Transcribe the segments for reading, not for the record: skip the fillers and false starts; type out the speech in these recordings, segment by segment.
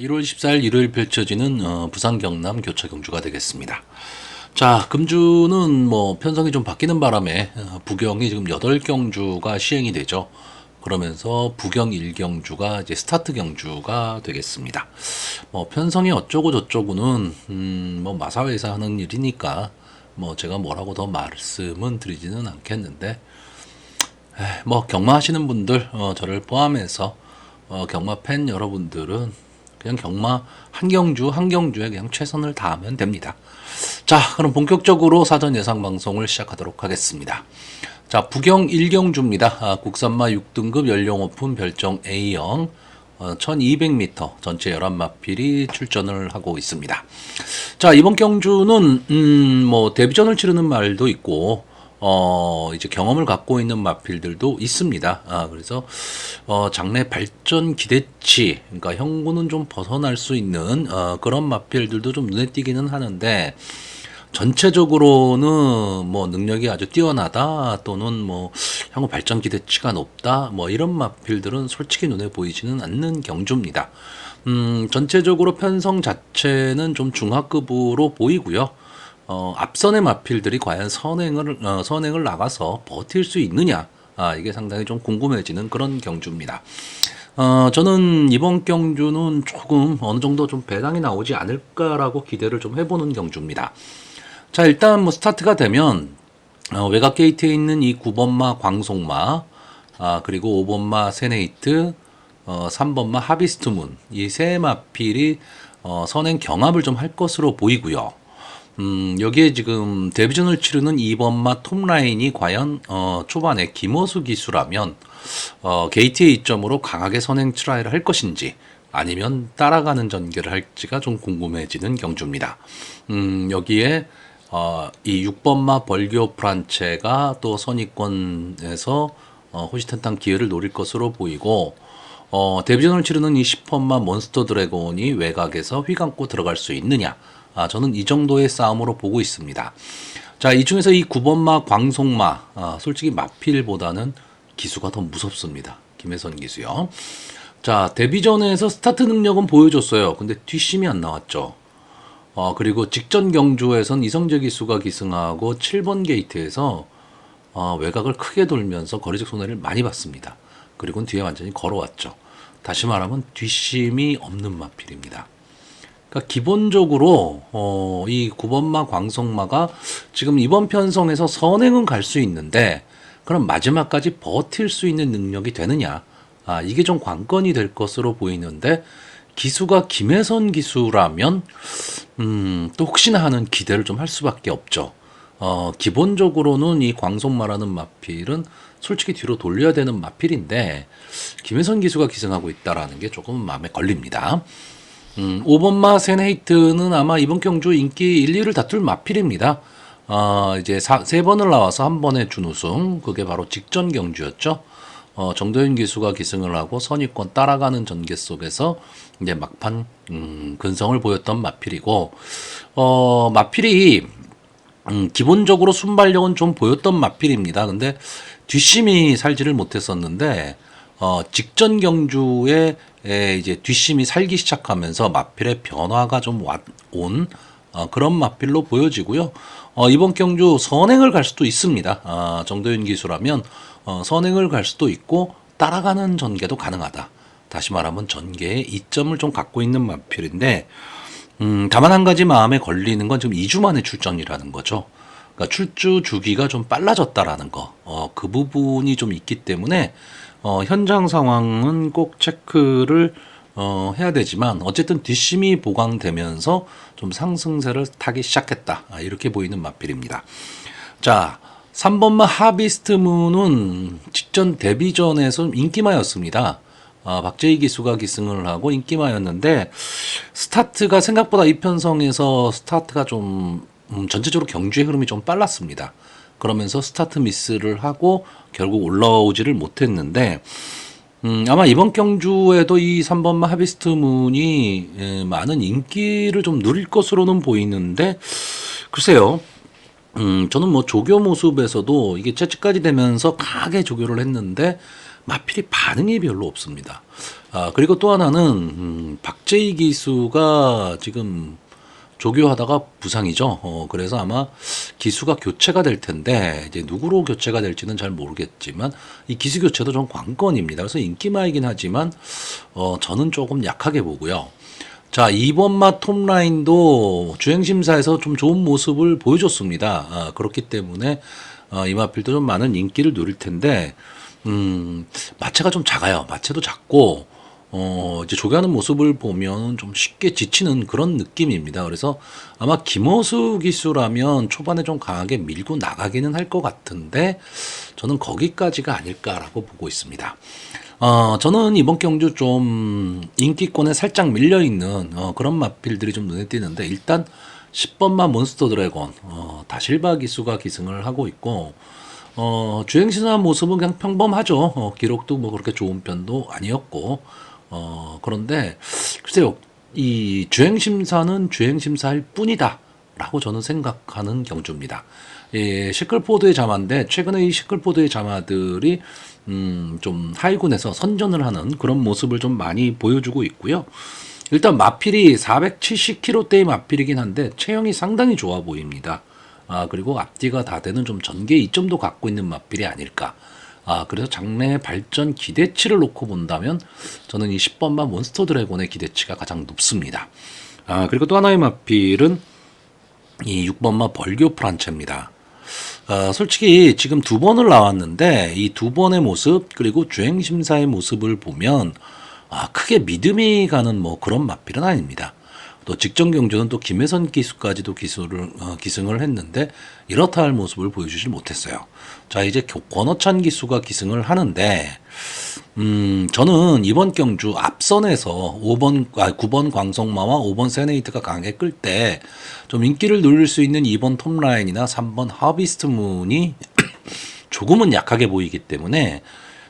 1월 14일 일요일 펼쳐지는 부산 경남 교차 경주가 되겠습니다. 자, 금주는 뭐 편성이 좀 바뀌는 바람에 부경이 지금 8경주가 시행이 되죠. 그러면서 부경 1경주가 이제 스타트 경주가 되겠습니다. 뭐 편성이 어쩌고 저쩌고는 뭐 마사회에서 하는 일이니까 뭐 제가 뭐라고 더 말씀은 드리지는 않겠는데, 뭐 경마하시는 분들 저를 포함해서 경마 팬 여러분들은 그냥 경마 한 경주 한 경주에 그냥 최선을 다하면 됩니다. 자, 그럼 본격적으로 사전 예상 방송을 시작하도록 하겠습니다. 자, 부경 1경주입니다. 국산마 6등급 연령 오픈 별정 A형 1200m 전체 11마필이 출전을 하고 있습니다. 자, 이번 경주는 뭐 데뷔전을 치르는 말도 있고 이제 경험을 갖고 있는 마필들도 있습니다. 그래서 장래 발전 기대치, 그러니까 형구는 좀 벗어날 수 있는 그런 마필들도 좀 눈에 띄기는 하는데, 전체적으로는 뭐 능력이 아주 뛰어나다 또는 뭐 향후 발전 기대치가 높다 뭐 이런 마필들은 솔직히 눈에 보이지는 않는 경주입니다. 전체적으로 편성 자체는 좀 중하급으로 보이고요. 앞선의 마필들이 과연 선행을 나가서 버틸 수 있느냐, 이게 상당히 좀 궁금해지는 그런 경주입니다. 저는 이번 경주는 조금 어느 정도 좀 배당이 나오지 않을까라고 기대를 좀 해보는 경주입니다. 자, 일단 뭐 스타트가 되면 외곽 게이트에 있는 이 9번마 광송마, 그리고 5번마 세네이트, 3번마 하비스트문, 이 세 마필이 선행 경합을 좀 할 것으로 보이고요. 여기에 지금 데뷔전을 치르는 2번마 톱라인이 과연 초반에 김호수 기수라면 게이트의 이점으로 강하게 선행 트라이를 할 것인지, 아니면 따라가는 전개를 할지가 좀 궁금해지는 경주입니다. 여기에 이 6번마 벌교 프란체가 또 선입권에서 호시탄탄 기회를 노릴 것으로 보이고, 데뷔전을 치르는 이 10번마 몬스터 드래곤이 외곽에서 휘감고 들어갈 수 있느냐, 저는 이 정도의 싸움으로 보고 있습니다. 자, 이 중에서 이 9번마 광송마, 솔직히 마필보다는 기수가 더 무섭습니다. 김혜선 기수요. 자, 데뷔전에서 스타트 능력은 보여줬어요. 근데 뒷심이 안 나왔죠. 그리고 직전 경주에선 이성재 기수가 기승하고 7번 게이트에서 외곽을 크게 돌면서 거리적 손해를 많이 봤습니다. 그리고 뒤에 완전히 걸어왔죠. 다시 말하면 뒷심이 없는 마필입니다. 그러니까 기본적으로 이 9번마 광송마가 지금 이번 편성에서 선행은 갈 수 있는데, 그럼 마지막까지 버틸 수 있는 능력이 되느냐, 이게 좀 관건이 될 것으로 보이는데, 기수가 김혜선 기수라면 또 혹시나 하는 기대를 좀 할 수밖에 없죠. 기본적으로는 이 광송마라는 마필은 솔직히 뒤로 돌려야 되는 마필인데, 김혜선 기수가 기승하고 있다라는 게 조금 마음에 걸립니다. 5번마 세네이트는 아마 이번 경주 인기 1, 2를 다툴 마필입니다. 이제 3번을 나와서 한 번에 준우승, 그게 바로 직전 경주였죠. 정도현 기수가 기승을 하고 선입권 따라가는 전개 속에서 이제 막판 근성을 보였던 마필이고, 마필이 기본적으로 순발력은 좀 보였던 마필입니다. 근데 뒷심이 살지를 못했었는데, 직전 경주에 이제 뒷심이 살기 시작하면서 마필의 변화가 좀 온 그런 마필로 보여지고요. 이번 경주 선행을 갈 수도 있습니다. 정도윤 기수라면 선행을 갈 수도 있고 따라가는 전개도 가능하다. 다시 말하면 전개에 이점을 좀 갖고 있는 마필인데, 다만 한 가지 마음에 걸리는 건 지금 2주 만에 출전이라는 거죠. 그러니까 출주 주기가 좀 빨라졌다라는 거, 그 부분이 좀 있기 때문에 현장 상황은 꼭 체크를 해야 되지만, 어쨌든 뒷심이 보강되면서 좀 상승세를 타기 시작했다, 이렇게 보이는 마필입니다. 자, 3번마 하비스트문은 직전 데뷔전에서 인기마였습니다. 박재희 기수가 기승을 하고 인기마였는데, 스타트가 생각보다 이 편성에서 스타트가 좀 전체적으로 경주의 흐름이 좀 빨랐습니다. 그러면서 스타트 미스를 하고 결국 올라오지를 못했는데, 아마 이번 경주에도 이 3번마 하비스트문이 많은 인기를 좀 누릴 것으로는 보이는데, 글쎄요. 저는 뭐 조교 모습에서도 이게 채찍까지 되면서 강하게 조교를 했는데, 마필이 반응이 별로 없습니다. 그리고 또 하나는 박재희 기수가 지금 조교하다가 부상이죠. 그래서 아마 기수가 교체가 될 텐데 이제 누구로 교체가 될지는 잘 모르겠지만 이 기수 교체도 좀 관건입니다. 그래서 인기마이긴 하지만 저는 조금 약하게 보고요. 자, 이번 마 톱라인도 주행심사에서 좀 좋은 모습을 보여줬습니다. 그렇기 때문에 이 마필도 좀 많은 인기를 누릴 텐데 마체가 좀 작아요. 마체도 작고 이제 조교하는 모습을 보면 좀 쉽게 지치는 그런 느낌입니다. 그래서 아마 김호수 기수라면 초반에 좀 강하게 밀고 나가기는 할 것 같은데 저는 거기까지가 아닐까라고 보고 있습니다. 저는 이번 경주 좀 인기권에 살짝 밀려있는 그런 마필들이 좀 눈에 띄는데 일단 10번마 몬스터 드래곤 다실바 기수가 기승을 하고 있고 주행신화 모습은 그냥 평범하죠. 기록도 뭐 그렇게 좋은 편도 아니었고 그런데 글쎄요 이 주행심사는 주행심사일 뿐이다 라고 저는 생각하는 경주입니다. 예, 시클포드의 자마인데 최근에 이 시클포드의 자마들이 좀 하위군에서 선전을 하는 그런 모습을 좀 많이 보여주고 있고요. 일단 마필이 470kg대의 마필이긴 한데 체형이 상당히 좋아 보입니다. 그리고 앞뒤가 다 되는 좀 전개 이점도 갖고 있는 마필이 아닐까. 그래서 장래 발전 기대치를 놓고 본다면 저는 이 10번마 몬스터 드래곤의 기대치가 가장 높습니다. 그리고 또 하나의 마필은 이 6번마 벌교 프란체입니다. 솔직히 지금 두 번을 나왔는데 이 두 번의 모습 그리고 주행심사의 모습을 보면 크게 믿음이 가는 뭐 그런 마필은 아닙니다. 또 직전 경주는 또 김혜선 기수까지도 기승을 했는데 이렇다 할 모습을 보여주지 못했어요. 자 이제 권호찬 기수가 기승을 하는데 저는 이번 경주 앞선에서 9번 광성마와 5번 세네이트가 강하게 끌 때 좀 인기를 누릴 수 있는 2번 톱라인이나 3번 하비스트 문이 조금은 약하게 보이기 때문에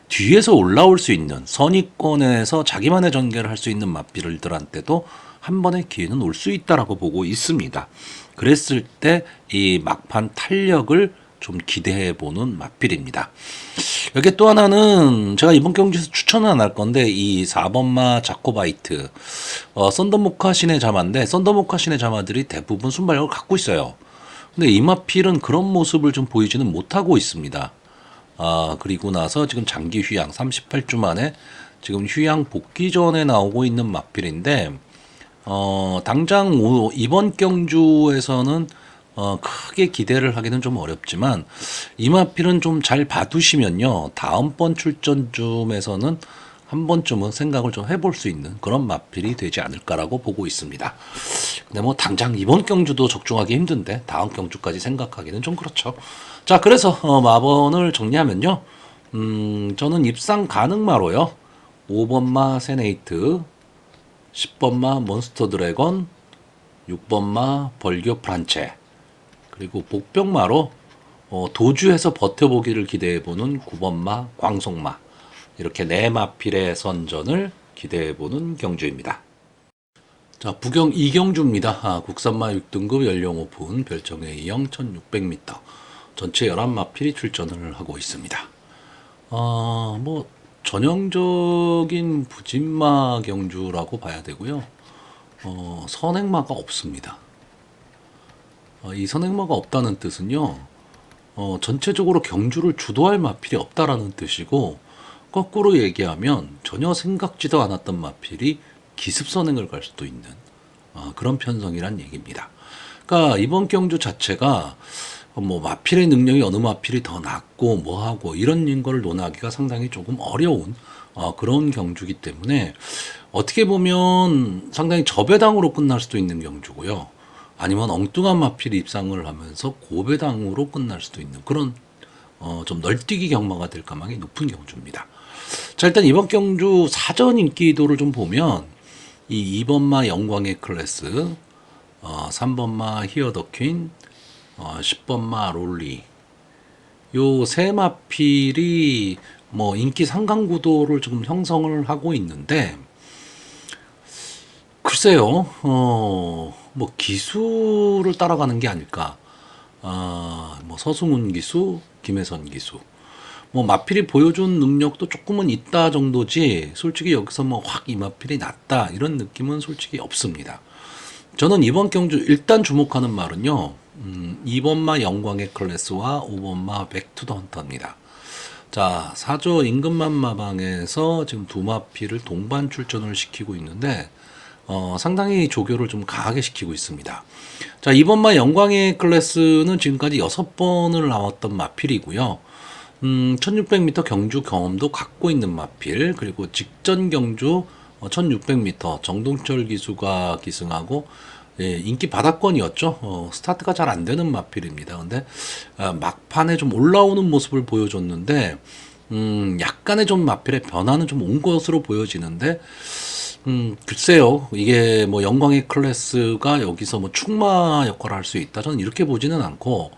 뒤에서 올라올 수 있는 선의권에서 자기만의 전개를 할 수 있는 마필들한테도 한 번의 기회는 올 수 있다라고 보고 있습니다. 그랬을 때 이 막판 탄력을 좀 기대해 보는 마필입니다. 여기 또 하나는 제가 이번 경기에서 추천은 안 할 건데 이 4번마 자코바이트 썬더모카 신의 자마인데 썬더모카 신의 자마들이 대부분 순발력을 갖고 있어요. 근데 이 마필은 그런 모습을 좀 보이지는 못하고 있습니다. 그리고 나서 지금 장기 휴양 38주 만에 지금 휴양 복귀 전에 나오고 있는 마필인데 당장 이번 경주에서는 크게 기대를 하기는 좀 어렵지만 이 마필은 좀 잘 봐두시면요 다음번 출전쯤에서는 한 번쯤은 생각을 좀 해볼 수 있는 그런 마필이 되지 않을까라고 보고 있습니다. 근데 뭐 당장 이번 경주도 적중하기 힘든데 다음 경주까지 생각하기는 좀 그렇죠. 자 그래서 마번을 정리하면요 저는 입상 가능마로요 5번마 세네이트 10번마 몬스터 드래곤 6번마 벌교 프란체 그리고 복병마로 도주해서 버텨보기를 기대해보는 9번마 광송마 이렇게 네 마필의 선전을 기대해보는 경주입니다. 자 부경 2경주입니다. 국산마 6등급 연령 오픈 별정 A형 1600m 전체 11마필이 출전을 하고 있습니다. 뭐 전형적인 부진마 경주라고 봐야 되고요. 선행마가 없습니다. 이 선행마가 없다는 뜻은요. 전체적으로 경주를 주도할 마필이 없다라는 뜻이고 거꾸로 얘기하면 전혀 생각지도 않았던 마필이 기습선행을 갈 수도 있는 그런 편성이란 얘기입니다. 그러니까 이번 경주 자체가 뭐 마필의 능력이 어느 마필이 더 낫고 뭐하고 이런 거를 논하기가 상당히 조금 어려운 그런 경주이기 때문에 어떻게 보면 상당히 저배당으로 끝날 수도 있는 경주고요. 아니면 엉뚱한 마필이 입상을 하면서 고배당으로 끝날 수도 있는 그런 좀 널뛰기 경마가 될 가망이 높은 경주입니다. 자 일단 이번 경주 사전 인기도를 좀 보면 이 2번마 영광의 클래스 3번마 히어 더 퀸 10번마 롤리 요 세 마필이 뭐 인기 상강 구도를 지금 형성을 하고 있는데 글쎄요 뭐 기수를 따라가는 게 아닐까 뭐 서승훈 기수 김혜선 기수 뭐 마필이 보여준 능력도 조금은 있다 정도지 솔직히 여기서 뭐 확 이 마필이 낫다 이런 느낌은 솔직히 없습니다. 저는 이번 경주 일단 주목하는 말은요. 2번마 영광의 클래스와 5번마 백투더 헌터입니다. 자, 사조 임금만 마방에서 지금 두 마필을 동반 출전을 시키고 있는데 상당히 조교를 좀 강하게 시키고 있습니다. 자, 이번마 영광의 클래스는 지금까지 6번을 나왔던 마필이고요. 1600m 경주 경험도 갖고 있는 마필, 그리고 직전 경주 1600m 정동철 기수가 기승하고 예, 인기 바닥권이었죠. 스타트가 잘 안 되는 마필입니다. 근데 막판에 좀 올라오는 모습을 보여줬는데 약간의 좀 마필의 변화는 좀 온 것으로 보여지는데 글쎄요. 이게 뭐 영광의 클래스가 여기서 뭐 축마 역할을 할 수 있다. 저는 이렇게 보지는 않고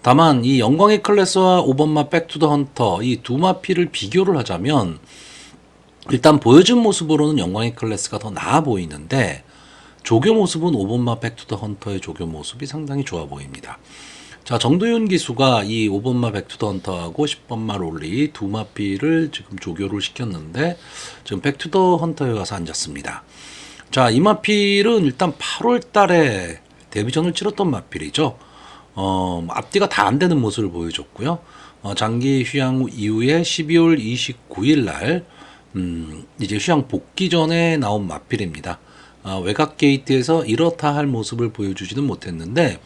다만 이 영광의 클래스와 5번마 백투더 헌터 이 두 마필을 비교를 하자면 일단 보여준 모습으로는 영광의 클래스가 더 나아 보이는데 조교 모습은 5번마 백투더 헌터의 조교 모습이 상당히 좋아 보입니다. 자, 정도윤 기수가 이 5번마 백투더 헌터하고 10번마 롤리 두 마필을 지금 조교를 시켰는데 지금 백투더 헌터에 가서 앉았습니다. 자, 이 마필은 일단 8월 달에 데뷔전을 치렀던 마필이죠. 앞뒤가 다 안 되는 모습을 보여줬고요. 장기 휴양 후 이후에 12월 29일 날 이제 휴양 복귀 전에 나온 마필입니다. 외곽 게이트에서 이렇다 할 모습을 보여주지는 못했는데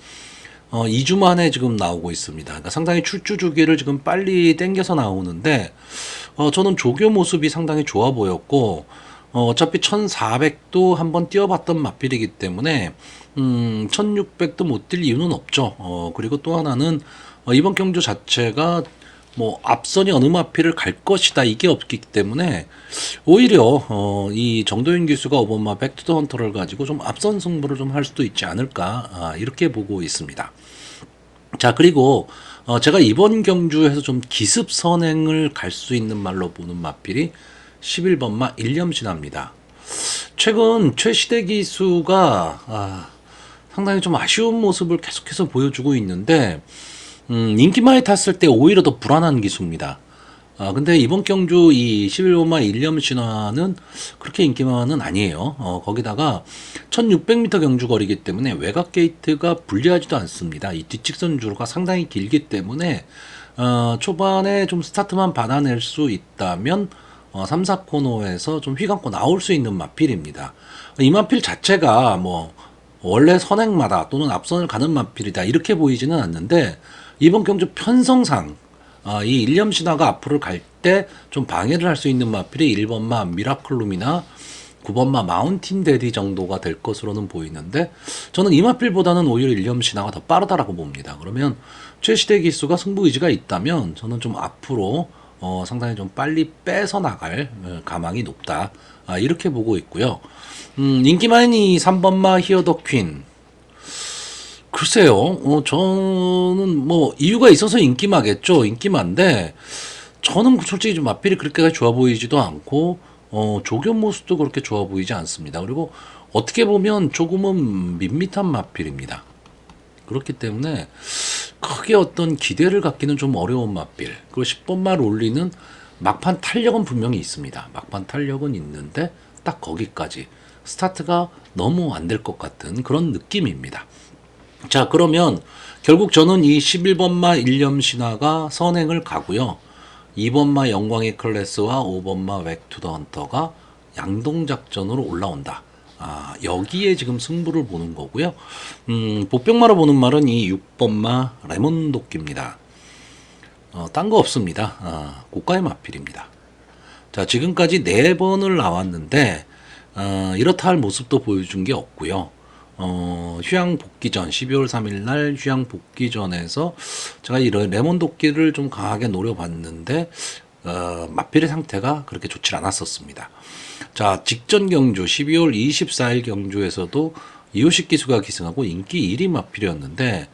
2주 만에 지금 나오고 있습니다. 그러니까 상당히 출주 주기를 지금 빨리 땡겨서 나오는데 저는 조교 모습이 상당히 좋아 보였고 어차피 1400도 한번 뛰어봤던 마필이기 때문에 1600도 못 뛸 이유는 없죠. 그리고 또 하나는 이번 경주 자체가 뭐 앞선이 어느 마필을 갈 것이다 이게 없기 때문에 오히려 이 정도윤 기수가 5번마 백투더 헌터를 가지고 좀 앞선 승부를 좀 할 수도 있지 않을까 이렇게 보고 있습니다. 자, 그리고 제가 이번 경주에서 좀 기습 선행을 갈 수 있는 말로 보는 마필이 11번마 일념신화입니다. 최근 최시대 기수가 상당히 좀 아쉬운 모습을 계속해서 보여주고 있는데 인기 많이 탔을 때 오히려 더 불안한 기수입니다. 근데 이번 경주 이 11번마 일념신화는 그렇게 인기만은 아니에요. 거기다가 1600m 경주 거리기 때문에 외곽 게이트가 불리하지도 않습니다. 이 뒷직선 주로가 상당히 길기 때문에 초반에 좀 스타트만 받아낼 수 있다면 3, 4코너에서 좀 휘감고 나올 수 있는 마필입니다. 이 마필 자체가 뭐 원래 선행마다 또는 앞선을 가는 마필이다 이렇게 보이지는 않는데 이번 경주 편성상 이 일념신화가 앞으로 갈 때 좀 방해를 할 수 있는 마필이 1번마 미라클룸이나 9번마 마운틴 데디 정도가 될 것으로는 보이는데 저는 이 마필보다는 오히려 일념신화가 더 빠르다라고 봅니다. 그러면 최시대 기수가 승부 의지가 있다면 저는 좀 앞으로 상당히 좀 빨리 빼서 나갈 가망이 높다 이렇게 보고 있고요. 인기 많이 3번마 히어 더 퀸 글쎄요. 저는 뭐 이유가 있어서 인기마겠죠. 인기마인데 저는 솔직히 좀 마필이 그렇게 좋아 보이지도 않고 조교 모습도 그렇게 좋아 보이지 않습니다. 그리고 어떻게 보면 조금은 밋밋한 마필입니다. 그렇기 때문에 크게 어떤 기대를 갖기는 좀 어려운 마필. 그리고 10번마 롤리는 막판 탄력은 분명히 있습니다. 막판 탄력은 있는데 딱 거기까지 스타트가 너무 안 될 것 같은 그런 느낌입니다. 자, 그러면 결국 저는 이 11번마 일념신화가 선행을 가고요. 2번마 영광의 클래스와 5번마 웩투더 헌터가 양동작전으로 올라온다. 여기에 지금 승부를 보는 거고요. 보병마로 보는 말은 이 6번마 레몬도끼입니다. 딴 거 없습니다. 고가의 마필입니다. 자, 지금까지 4번을 나왔는데 이렇다 할 모습도 보여준 게 없고요. 휴양 복귀전 12월 3일 날 휴양 복귀전에서 제가 이 레몬도끼를 좀 강하게 노려봤는데 마필의 상태가 그렇게 좋지 않았었습니다. 자, 직전 경주 12월 24일 경주에서도 이호식 기수가 기승하고 인기 1위 마필이었는데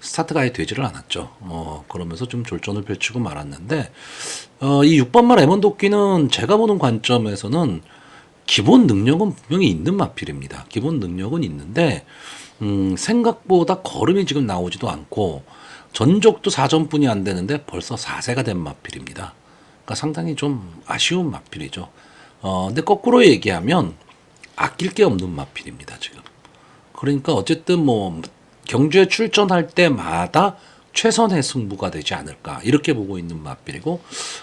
스타트가 아예 되지를 않았죠. 그러면서 좀 졸전을 펼치고 말았는데 이 6번마 레몬도끼는 제가 보는 관점에서는 기본 능력은 분명히 있는 마필입니다. 기본 능력은 있는데 생각보다 걸음이 지금 나오지도 않고 전적도 4점뿐이 안 되는데 벌써 4세가 된 마필입니다. 그러니까 상당히 좀 아쉬운 마필이죠. 근데 거꾸로 얘기하면 아낄 게 없는 마필입니다, 지금. 그러니까 어쨌든 뭐 경주에 출전할 때마다 최선의 승부가 되지 않을까 이렇게 보고 있는 마필이고,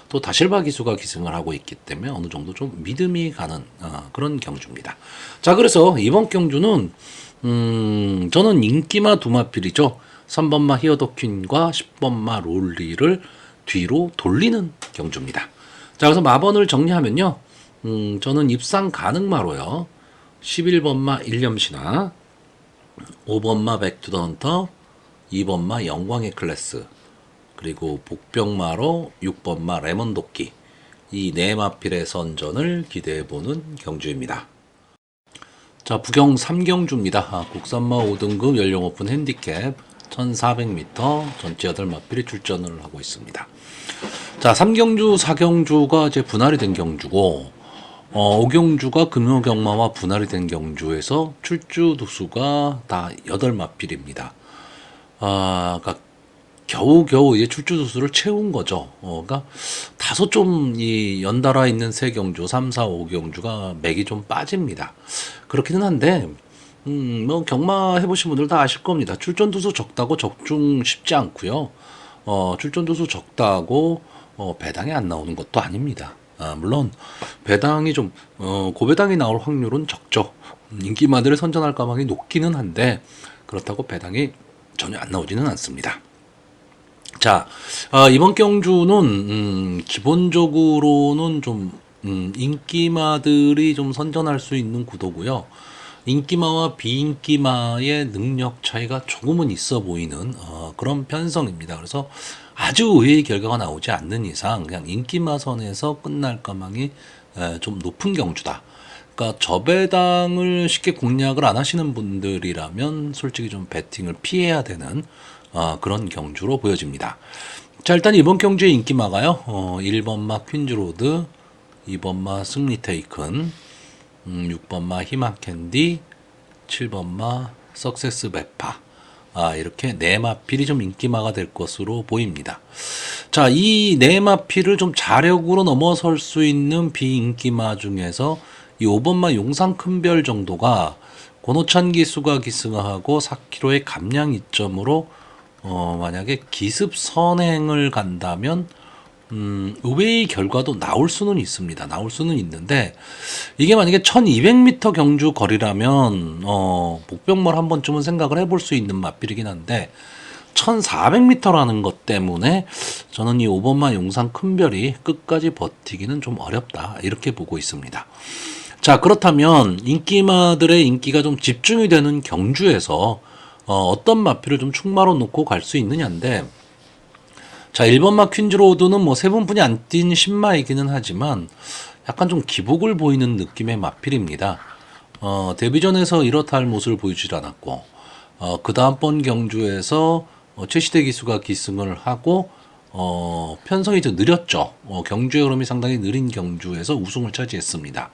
또 다실바 기수가 기승을 하고 있기 때문에 어느 정도 좀 믿음이 가는 그런 경주입니다. 자, 그래서 이번 경주는 저는 인기마 두 마필이죠. 3번마 히어더퀸과 10번마 롤리를 뒤로 돌리는 경주입니다. 자, 그래서 마번을 정리하면요. 저는 입상 가능마로요. 11번마 일념신화, 5번마 백투더 헌터, 2번마 영광의 클래스, 그리고 복병마로 6번마 레몬도끼, 이 네 마필의 선전을 기대해보는 경주입니다. 자, 부경 3경주입니다. 국산마 5등급 연령 오픈 핸디캡 1400m 전체 8마필이 출전을 하고 있습니다. 자, 3경주, 4경주가 이제 분할이 된 경주고, 5경주가 금요경마와 분할이 된 경주에서 출주 두수가 다 8마필입니다. 그러니까 겨우겨우 이제 출주 두수를 채운 거죠. 그러니까 다소 좀 이 연달아 있는 세 경주, 3, 4, 5경주가 맥이 좀 빠집니다. 그렇기는 한데, 뭐 경마 해보신 분들 다 아실 겁니다. 출전 두수 적다고 적중 쉽지 않고요. 출전 두수 적다고 배당이 안 나오는 것도 아닙니다. 물론 배당이 좀 고배당이 나올 확률은 적죠. 인기마들을 선전할 가망이 높기는 한데 그렇다고 배당이 전혀 안 나오지는 않습니다. 자, 이번 경주는 기본적으로는 좀 인기마들이 좀 선전할 수 있는 구도고요. 인기마와 비인기마의 능력 차이가 조금은 있어 보이는 그런 편성입니다. 그래서 아주 의외의 결과가 나오지 않는 이상 그냥 인기마 선에서 끝날 가망이 좀 높은 경주다. 그러니까 저배당을 쉽게 공략을 안 하시는 분들이라면 솔직히 좀 배팅을 피해야 되는 그런 경주로 보여집니다. 자, 일단 이번 경주의 인기마가요. 1번마 퀸즈로드, 2번마 승리테이큰, 6번마 희망캔디, 7번마 석세스 베파. 이렇게 네 마필이 좀 인기마가 될 것으로 보입니다. 자, 이 네 마필을 좀 자력으로 넘어설 수 있는 비인기마 중에서 이 5번마 용상 큰별 정도가 권호찬 기수가 기승하고 4kg의 감량 이점으로 만약에 기습 선행을 간다면 의외의 결과도 나올 수는 있습니다. 나올 수는 있는데 이게 만약에 1200m 경주 거리라면 복병몰 한 번쯤은 생각을 해볼 수 있는 마필이긴 한데 1400m라는 것 때문에 저는 이 5번마 용상 큰별이 끝까지 버티기는 좀 어렵다 이렇게 보고 있습니다. 자, 그렇다면 인기마들의 인기가 좀 집중이 되는 경주에서 어떤 마필을 좀 충마로 놓고 갈 수 있느냐인데, 자, 1번마 퀸즈로드는 뭐 세 분뿐이 안 뛴 신마이기는 하지만 약간 좀 기복을 보이는 느낌의 마필입니다. 데뷔전에서 이렇다 할 모습을 보여주질 않았고, 그 다음번 경주에서 최시대 기수가 기승을 하고 편성이 좀 느렸죠. 경주의 흐름이 상당히 느린 경주에서 우승을 차지했습니다.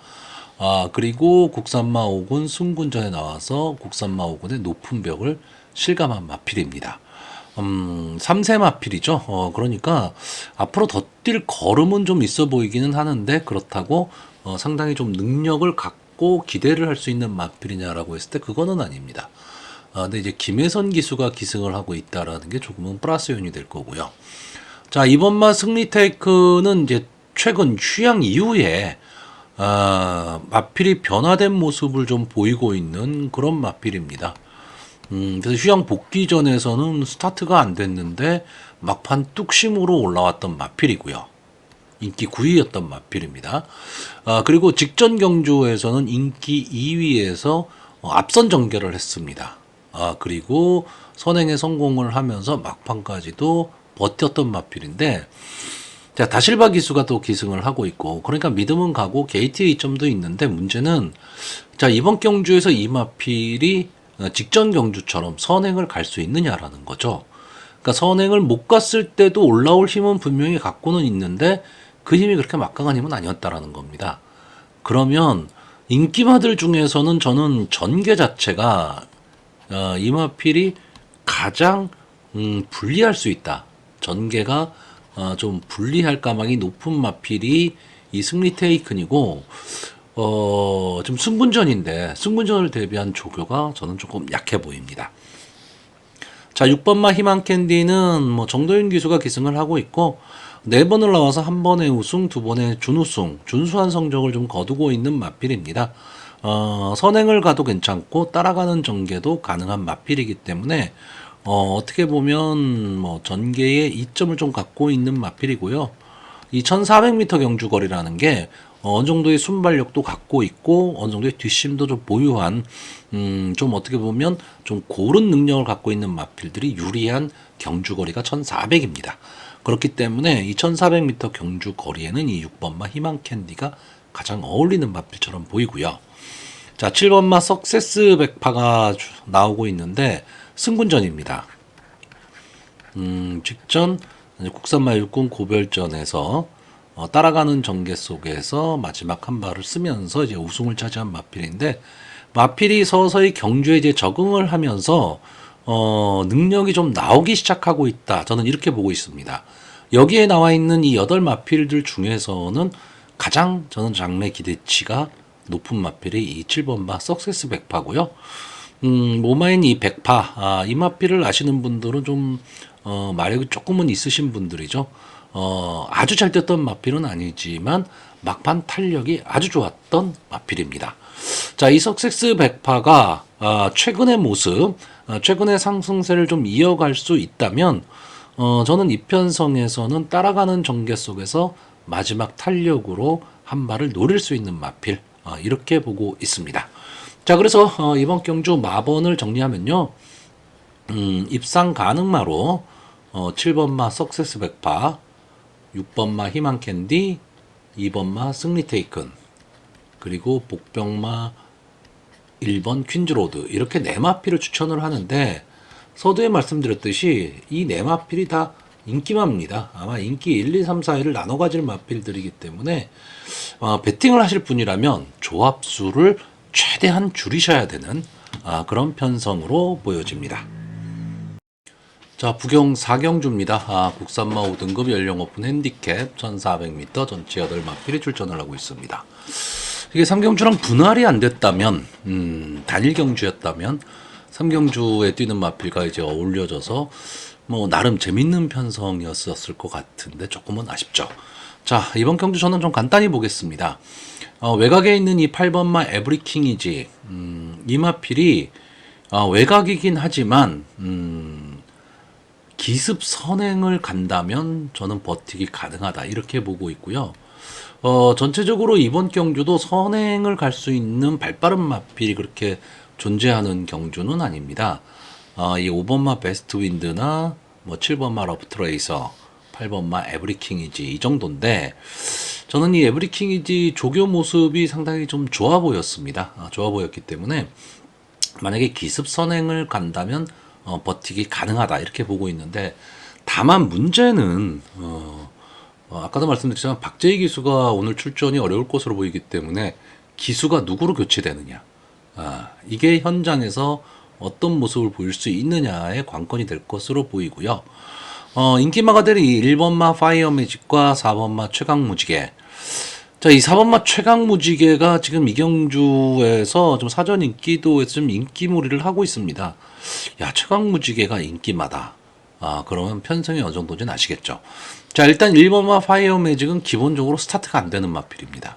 그리고 국산마 5군 승군전에 나와서 국산마 5군의 높은 벽을 실감한 마필입니다. 3세 마필이죠. 그러니까 앞으로 더 뛸 걸음은 좀 있어 보이기는 하는데 그렇다고 상당히 좀 능력을 갖고 기대를 할 수 있는 마필이냐라고 했을 때 그거는 아닙니다. 근데 이제 김혜선 기수가 기승을 하고 있다라는 게 조금은 플러스 요인이 될 거고요. 자, 이번마 승리 테이크는 이제 최근 휴양 이후에 마필이 변화된 모습을 좀 보이고 있는 그런 마필입니다. 그래서 휴양 복귀 전에서는 스타트가 안 됐는데 막판 뚝심으로 올라왔던 마필이고요. 인기 9위였던 마필입니다. 그리고 직전 경주에서는 인기 2위에서 앞선 전개를 했습니다. 그리고 선행에 성공을 하면서 막판까지도 버텼던 마필인데, 자, 다실바 기수가 또 기승을 하고 있고, 그러니까 믿음은 가고 게이트의 이점도 있는데 문제는, 자, 이번 경주에서 이 마필이 직전 경주처럼 선행을 갈 수 있느냐라는 거죠. 그러니까 선행을 못 갔을 때도 올라올 힘은 분명히 갖고는 있는데 그 힘이 그렇게 막강한 힘은 아니었다라는 겁니다. 그러면 인기마들 중에서는 저는 전개 자체가 이 마필이 가장 불리할 수 있다. 전개가 좀 불리할 가망이 높은 마필이 이 승리 테이큰이고, 지금 승분전인데 승분전을 대비한 조교가 저는 조금 약해 보입니다. 자, 6번마 희망 캔디는 뭐 정도윤 기수가 기승을 하고 있고, 4번을 나와서 한 번의 우승, 2번의 준우승, 준수한 성적을 좀 거두고 있는 마필입니다. 선행을 가도 괜찮고 따라가는 전개도 가능한 마필이기 때문에 어떻게 보면 뭐 전개에 이점을 좀 갖고 있는 마필이고요. 이 1400m 경주거리라는 게 어느 정도의 순발력도 갖고 있고 어느 정도의 뒷심도 좀 보유한 좀 어떻게 보면 좀 고른 능력을 갖고 있는 마필들이 유리한 경주거리가 1400입니다. 그렇기 때문에 이 1400m 경주거리에는 이 6번마 희망캔디가 가장 어울리는 마필처럼 보이고요. 자, 7번마 석세스 백파가 나오고 있는데 승군전입니다. 직전 국산마 일군 고별전에서 따라가는 전개 속에서 마지막 한 발을 쓰면서 이제 우승을 차지한 마필인데, 마필이 서서히 경주에 이제 적응을 하면서 능력이 좀 나오기 시작하고 있다. 저는 이렇게 보고 있습니다. 여기에 나와 있는 이 8마필들 중에서는 가장 저는 장래 기대치가 높은 마필이 이 7번마 석세스 백파고요. 모마인 이 백파, 이 마필을 아시는 분들은 좀 마력이 조금은 있으신 분들이죠. 아주 잘 뛰었던 마필은 아니지만 막판 탄력이 아주 좋았던 마필입니다. 자, 이 석세스 백파가 최근의 모습, 최근의 상승세를 좀 이어갈 수 있다면 저는 이 편성에서는 따라가는 전개 속에서 마지막 탄력으로 한 발을 노릴 수 있는 마필, 이렇게 보고 있습니다. 자, 그래서 이번 경주 마번을 정리하면요, 입상 가능마로 7번마 석세스 백파, 6번마 희망캔디, 2번마 승리 테이큰, 그리고 복병마 1번 퀸즈로드, 이렇게 4마필을 추천을 하는데, 서두에 말씀드렸듯이 이 4마필이 다 인기마입니다. 아마 인기 1, 2, 3, 4위를 나눠 가질 마필들이기 때문에 배팅을 하실 분이라면 조합수를 최대한 줄이셔야 되는 그런 편성으로 보여집니다. 자, 부경 4경주입니다. 국산마 5등급 연령 오픈 핸디캡 1400m 전체 8마필이 출전을 하고 있습니다. 이게 3경주랑 분할이 안 됐다면, 단일 경주였다면 3경주에 뛰는 마필과 이제 어울려져서 뭐 나름 재밌는 편성이었을 것 같은데 조금은 아쉽죠. 자, 이번 경주 저는 좀 간단히 보겠습니다. 외곽에 있는 이 8번마 에브리킹이지, 이 마필이 외곽이긴 하지만 기습 선행을 간다면 저는 버티기 가능하다, 이렇게 보고 있고요. 전체적으로 이번 경주도 선행을 갈 수 있는 발빠른 마필이 그렇게 존재하는 경주는 아닙니다. 이 5번마 베스트 윈드나 뭐 7번마 러프 트레이서, 8번마 에브리킹이지, 이 정도인데 저는 이 에브리킹이지 조교 모습이 상당히 좀 좋아 보였습니다. 좋아 보였기 때문에 만약에 기습 선행을 간다면 버티기 가능하다, 이렇게 보고 있는데, 다만 문제는 아까도 말씀드렸지만 박재희 기수가 오늘 출전이 어려울 것으로 보이기 때문에 기수가 누구로 교체되느냐, 이게 현장에서 어떤 모습을 보일 수 있느냐의 관건이 될 것으로 보이고요. 인기마가 될 이 1번마 파이어 매직과 4번마 최강 무지개. 자, 이 4번마 최강 무지개가 지금 이경주에서 좀 사전 인기도에서 좀 인기몰이를 하고 있습니다. 야, 최강 무지개가 인기마다. 그러면 편성이 어느 정도인지는 아시겠죠. 자, 일단 1번마 파이어 매직은 기본적으로 스타트가 안 되는 마필입니다.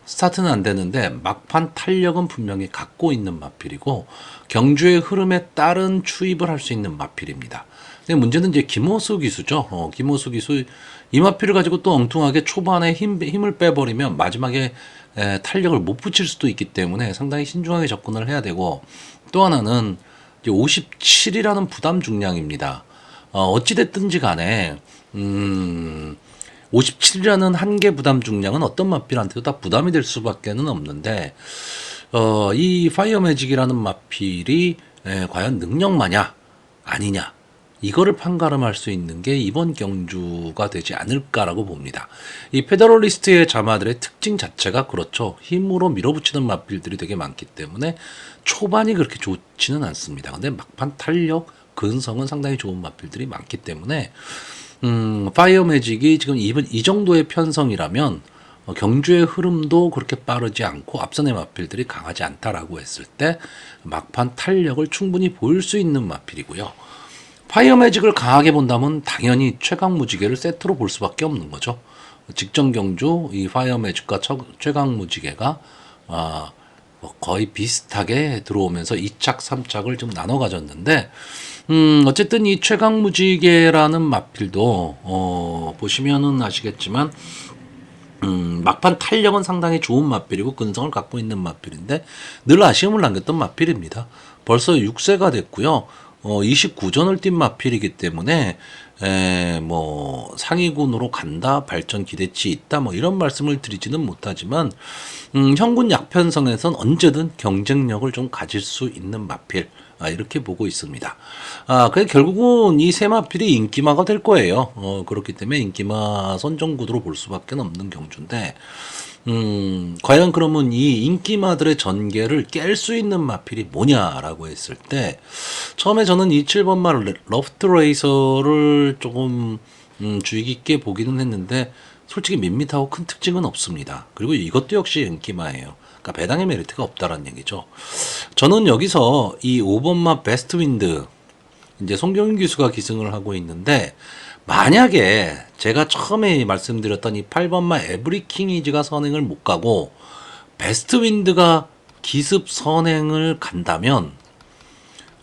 스타트는 안 되는데 막판 탄력은 분명히 갖고 있는 마필이고 경주의 흐름에 따른 추입을 할 수 있는 마필입니다. 근데 문제는 이제 김호수 기수죠. 김호수 기수, 이 마필을 가지고 또 엉뚱하게 초반에 힘을 빼버리면 마지막에 탄력을 못 붙일 수도 있기 때문에 상당히 신중하게 접근을 해야 되고, 또 하나는 이제 57이라는 부담 중량입니다. 어찌됐든지 간에 57이라는 한계 부담 중량은 어떤 마필한테도 다 부담이 될 수밖에는 없는데, 이 파이어 매직이라는 마필이 과연 능력마냐 아니냐, 이거를 판가름할 수 있는 게 이번 경주가 되지 않을까라고 봅니다. 이 페더럴리스트의 자마들의 특징 자체가 그렇죠. 힘으로 밀어붙이는 맞빌들이 되게 많기 때문에 초반이 그렇게 좋지는 않습니다. 근데 막판 탄력, 근성은 상당히 좋은 맞빌들이 많기 때문에 파이어 매직이 지금 이 정도의 편성이라면 경주의 흐름도 그렇게 빠르지 않고 앞선의 마필들이 강하지 않다라고 했을 때 막판 탄력을 충분히 보일 수 있는 마필이고요. 파이어 매직을 강하게 본다면 당연히 최강 무지개를 세트로 볼 수밖에 없는 거죠. 직전 경주 이 파이어 매직과 최강 무지개가 거의 비슷하게 들어오면서 2착, 3착을 좀 나눠 가졌는데 어쨌든 이 최강 무지개라는 마필도 보시면은 아시겠지만 막판 탄력은 상당히 좋은 마필이고 근성을 갖고 있는 마필인데 늘 아쉬움을 남겼던 마필입니다. 벌써 6세가 됐고요. 29전을 뛴 마필이기 때문에 뭐 상위군으로 간다, 발전 기대치 있다, 뭐 이런 말씀을 드리지는 못하지만 현군 약편성에선 언제든 경쟁력을 좀 가질 수 있는 마필. 이렇게 보고 있습니다. 그 결국은 이 세 마필이 인기마가 될 거예요. 그렇기 때문에 인기마 선정구도로 볼 수밖에 없는 경주인데, 과연 그러면 이 인기마들의 전개를 깰 수 있는 마필이 뭐냐라고 했을 때, 처음에 저는 이 7번마 러프트 레이서를 조금 주의 깊게 보기는 했는데, 솔직히 밋밋하고 큰 특징은 없습니다. 그리고 이것도 역시 인기마예요. 그러니까 배당의 메리트가 없다라는 얘기죠. 저는 여기서 이 5번마 베스트 윈드, 이제 송경윤 기수가 기승을 하고 있는데, 만약에 제가 처음에 말씀드렸던 이 8번마 에브리킹이즈가 선행을 못 가고 베스트 윈드가 기습 선행을 간다면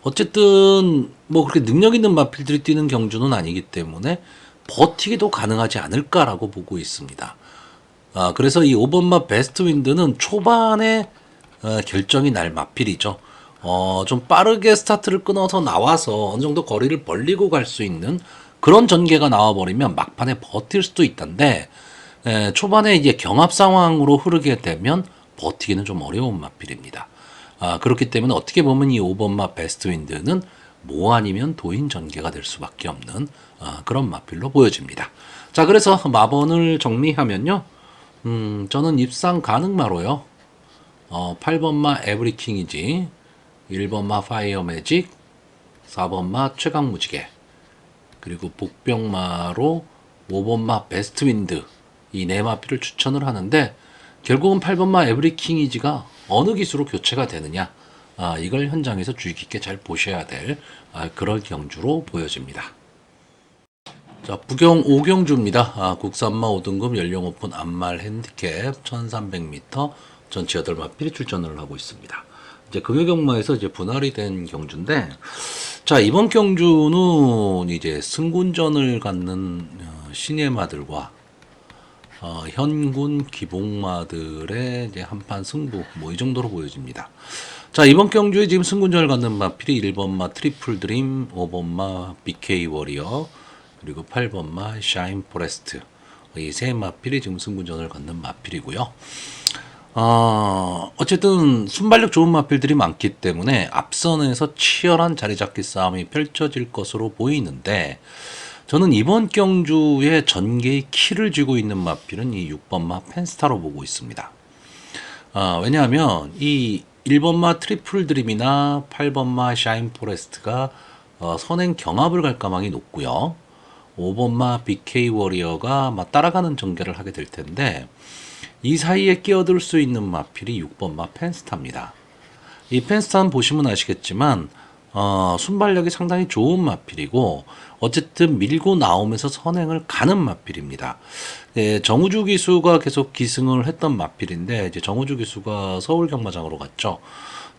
어쨌든 뭐 그렇게 능력 있는 마필들이 뛰는 경주는 아니기 때문에 버티기도 가능하지 않을까라고 보고 있습니다. 그래서 이 5번마 베스트 윈드는 초반에 결정이 날 마필이죠. 좀 빠르게 스타트를 끊어서 나와서 어느 정도 거리를 벌리고 갈 수 있는 그런 전개가 나와버리면 막판에 버틸 수도 있던데, 초반에 이제 경합 상황으로 흐르게 되면 버티기는 좀 어려운 마필입니다. 그렇기 때문에 어떻게 보면 이 5번마 베스트 윈드는 모 아니면 도인 전개가 될 수밖에 없는 그런 마필로 보여집니다. 자, 그래서 마번을 정리하면요. 저는 입상 가능마로요. 8번마 에브리킹이지, 1번마 파이어 매직, 4번마 최강 무지개, 그리고 복병마로 5번마 베스트 윈드, 이 네 마필을 추천을 하는데, 결국은 8번마 에브리킹이지가 어느 기수로 교체가 되느냐, 이걸 현장에서 주의 깊게 잘 보셔야 될 그런 경주로 보여집니다. 자, 부경 5경주입니다. 국산마 5등급 연령 오픈 암말 핸디캡 1300m 전체 8마필이 출전을 하고 있습니다. 이제 금요경마에서 이제 분할이 된 경주인데, 자, 이번 경주는 이제 승군전을 갖는 신예마들과 현군 기복마들의 이제 한판 승부, 뭐 이 정도로 보여집니다. 자, 이번 경주에 지금 승군전을 갖는 마필이 1번마 트리플 드림, 5번마 BK 워리어, 그리고 8번마 샤인 포레스트, 이 세 마필이 지금 승군전을 갖는 마필이고요. 어쨌든 순발력 좋은 마필들이 많기 때문에 앞선에서 치열한 자리잡기 싸움이 펼쳐질 것으로 보이는데, 저는 이번 경주의 전개의 키를 쥐고 있는 마필은 이 6번마 펜스타로 보고 있습니다. 왜냐하면 이 1번마 트리플 드림이나 8번마 샤인 포레스트가 선행 경합을 갈 가망이 높고요. 5번마 BK 워리어가 따라가는 전개를 하게 될 텐데, 이 사이에 끼어들 수 있는 마필이 6번마 펜스타입니다. 이 펜스타는 보시면 아시겠지만 순발력이 상당히 좋은 마필이고, 어쨌든 밀고 나오면서 선행을 가는 마필입니다. 정우주 기수가 계속 기승을 했던 마필인데, 이제 정우주 기수가 서울 경마장으로 갔죠.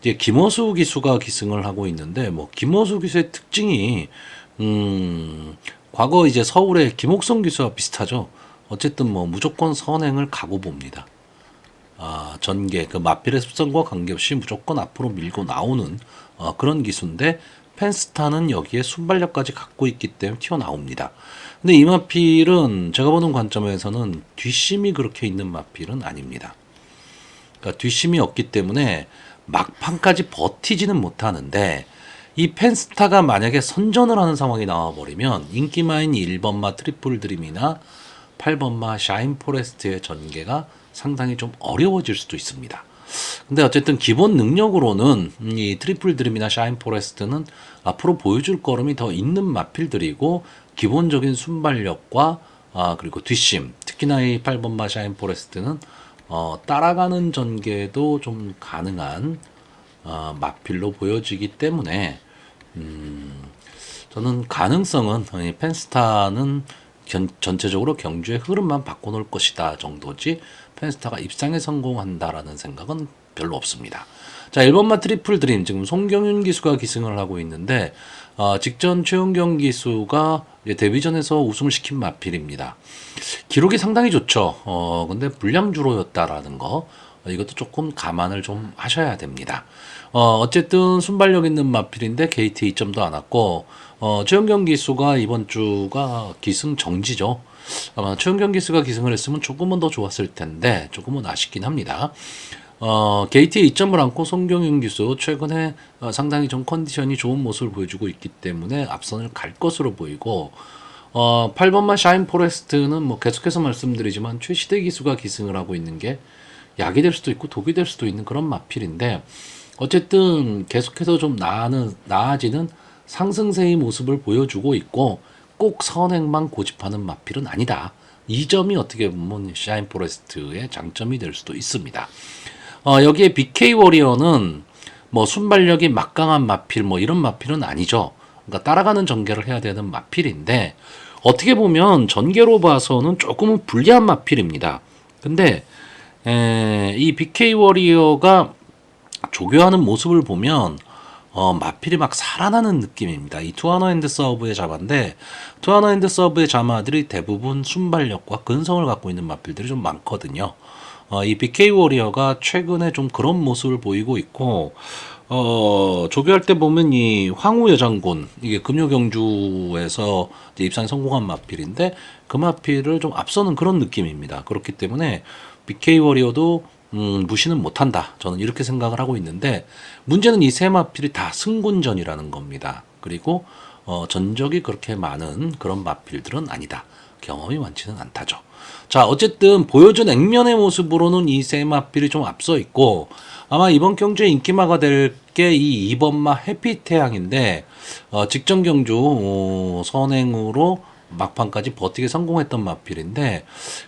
이제 김호수 기수가 기승을 하고 있는데, 뭐 김호수 기수의 특징이 과거 이제 서울의 김옥성 기수와 비슷하죠. 어쨌든 뭐 무조건 선행을 가고 봅니다. 전개, 그 마필의 습성과 관계없이 무조건 앞으로 밀고 나오는 그런 기수인데, 펜스타는 여기에 순발력까지 갖고 있기 때문에 튀어나옵니다. 근데 이 마필은 제가 보는 관점에서는 뒷심이 그렇게 있는 마필은 아닙니다. 그러니까 뒷심이 없기 때문에 막판까지 버티지는 못하는데, 이 펜스타가 만약에 선전을 하는 상황이 나와버리면 인기마인 1번마 트리플 드림이나 8번마 샤인 포레스트의 전개가 상당히 좀 어려워질 수도 있습니다. 근데 어쨌든 기본 능력으로는 이 트리플 드림이나 샤인 포레스트는 앞으로 보여줄 걸음이 더 있는 마필들이고, 기본적인 순발력과 그리고 뒷심, 특히나 이 8번마 샤인 포레스트는 따라가는 전개도 좀 가능한 마필로 보여지기 때문에 저는 가능성은 이 펜스타는 전체적으로 경주의 흐름만 바꿔놓을 것이다 정도지, 펜스타가 입상에 성공한다라는 생각은 별로 없습니다. 자, 1번마 트리플 드림, 지금 송경윤 기수가 기승을 하고 있는데 직전 최은경 기수가 데뷔전에서 우승을 시킨 마필입니다. 기록이 상당히 좋죠. 근데 불량주로였다라는 거, 이것도 조금 감안을 좀 하셔야 됩니다. 어쨌든 순발력 있는 마필인데 게이트 2점도 안 왔고, 최은경 기수가 이번 주가 기승 정지죠. 아마 최은경 기수가 기승을 했으면 조금은 더 좋았을 텐데 조금은 아쉽긴 합니다. 게이트에 2점을 안고 송경윤 기수 최근에 상당히 좀 컨디션이 좋은 모습을 보여주고 있기 때문에 앞선을 갈 것으로 보이고, 8번만 샤인 포레스트는 뭐 계속해서 말씀드리지만 최시대 기수가 기승을 하고 있는 게 약이 될 수도 있고 독이 될 수도 있는 그런 마필인데, 어쨌든 계속해서 좀 나아지는 상승세의 모습을 보여주고 있고, 꼭 선행만 고집하는 마필은 아니다. 이 점이 어떻게 보면 샤인 포레스트의 장점이 될 수도 있습니다. 여기에 BK 워리어는 뭐 순발력이 막강한 마필 뭐 이런 마필은 아니죠. 그러니까 따라가는 전개를 해야 되는 마필인데, 어떻게 보면 전개로 봐서는 조금은 불리한 마필입니다. 근데 이 BK 워리어가 조교하는 모습을 보면 마필이 막 살아나는 느낌입니다. 이 투하너 핸드 서브의 자마인데, 투하너 핸드 서브의 자마들이 대부분 순발력과 근성을 갖고 있는 마필들이 좀 많거든요. 이 BK 워리어가 최근에 좀 그런 모습을 보이고 있고, 조교할 때 보면 이 황우 여장군, 이게 금요경주에서 입상에 성공한 마필인데, 그 마필을 좀 앞서는 그런 느낌입니다. 그렇기 때문에 BK 워리어도 무시는 못한다, 저는 이렇게 생각을 하고 있는데, 문제는 이 세 마필이 다 승군전이라는 겁니다. 그리고 전적이 그렇게 많은 그런 마필들은 아니다. 경험이 많지는 않다죠. 자, 어쨌든 보여준 액면의 모습으로는 이 세 마필이 좀 앞서 있고, 아마 이번 경주의 인기마가 될 게 이 2번마 해피태양인데, 직전 경주 선행으로 막판까지 버티게 성공했던 마필인데,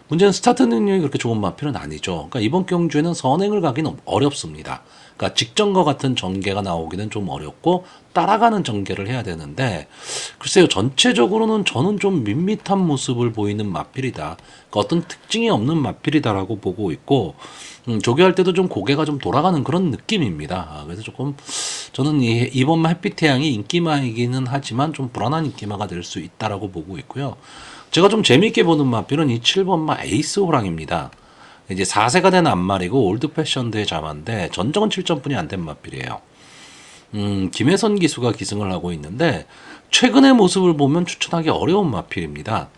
문제는 스타트 능력이 그렇게 좋은 마필은 아니죠. 그러니까 이번 경주에는 선행을 가기는 어렵습니다. 그러니까 직전과 같은 전개가 나오기는 좀 어렵고, 따라가는 전개를 해야 되는데, 글쎄요, 전체적으로는 저는 좀 밋밋한 모습을 보이는 마필이다. 그러니까 어떤 특징이 없는 마필이다라고 보고 있고, 조교할 때도 좀 고개가 좀 돌아가는 그런 느낌입니다. 그래서 조금 저는 이번 햇빛태양이 인기마이기는 하지만 좀 불안한 인기마가 될 수 있다라고 보고 있고요. 제가 좀 재미있게 보는 마필은 이 7번마 에이스 호랑입니다. 이제 4세가 된 앞말이고 올드 패션드의 자마인데 전적은 7점뿐이 안 된 마필이에요. 김혜선 기수가 기승을 하고 있는데, 최근의 모습을 보면 추천하기 어려운 마필입니다.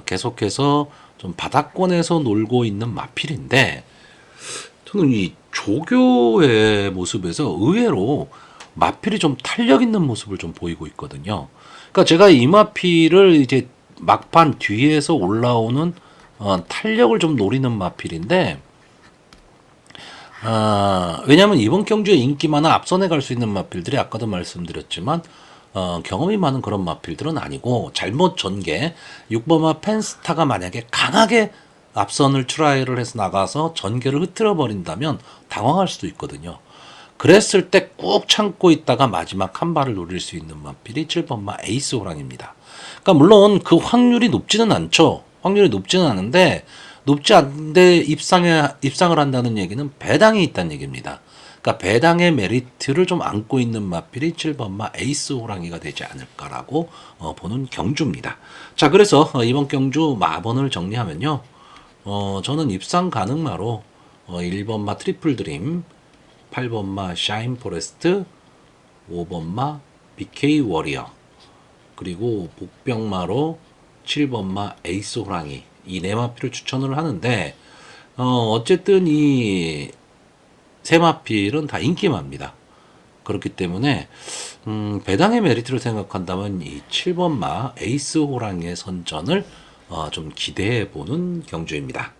계속해서 좀 바닥권에서 놀고 있는 마필인데, 저는 이 조교의 모습에서 의외로 마필이 좀 탄력 있는 모습을 좀 보이고 있거든요. 그러니까 제가 이 마필을 이제 막판 뒤에서 올라오는 탄력을 좀 노리는 마필인데, 왜냐하면 이번 경주에 인기 많아 앞선에 갈 수 있는 마필들이 아까도 말씀드렸지만 경험이 많은 그런 마필들은 아니고, 잘못 전개 6번마 펜스타가 만약에 강하게 앞선을 트라이를 해서 나가서 전개를 흐트러 버린다면 당황할 수도 있거든요. 그랬을 때 꾹 참고 있다가 마지막 한 발을 노릴 수 있는 마필이 7번마 에이스 호랑입니다. 그러니까 물론 그 확률이 높지는 않죠. 확률이 높지는 않은데, 높지 않은데 입상을 한다는 얘기는 배당이 있다는 얘기입니다. 그러니까 배당의 메리트를 좀 안고 있는 마필이 7번마 에이스 호랑이가 되지 않을까라고 보는 경주입니다. 자, 그래서 이번 경주 마번을 정리하면요. 저는 입상 가능마로 1번마 트리플 드림, 8번마 샤인 포레스트, 5번마 BK 워리어, 그리고 복병마로 7번마 에이스 호랑이, 이 네 마필을 추천을 하는데, 어쨌든 이 세 마필은 다 인기마입니다. 그렇기 때문에 배당의 메리트를 생각한다면 이 7번 마 에이스 호랑이의 선전을 좀 기대해 보는 경주입니다.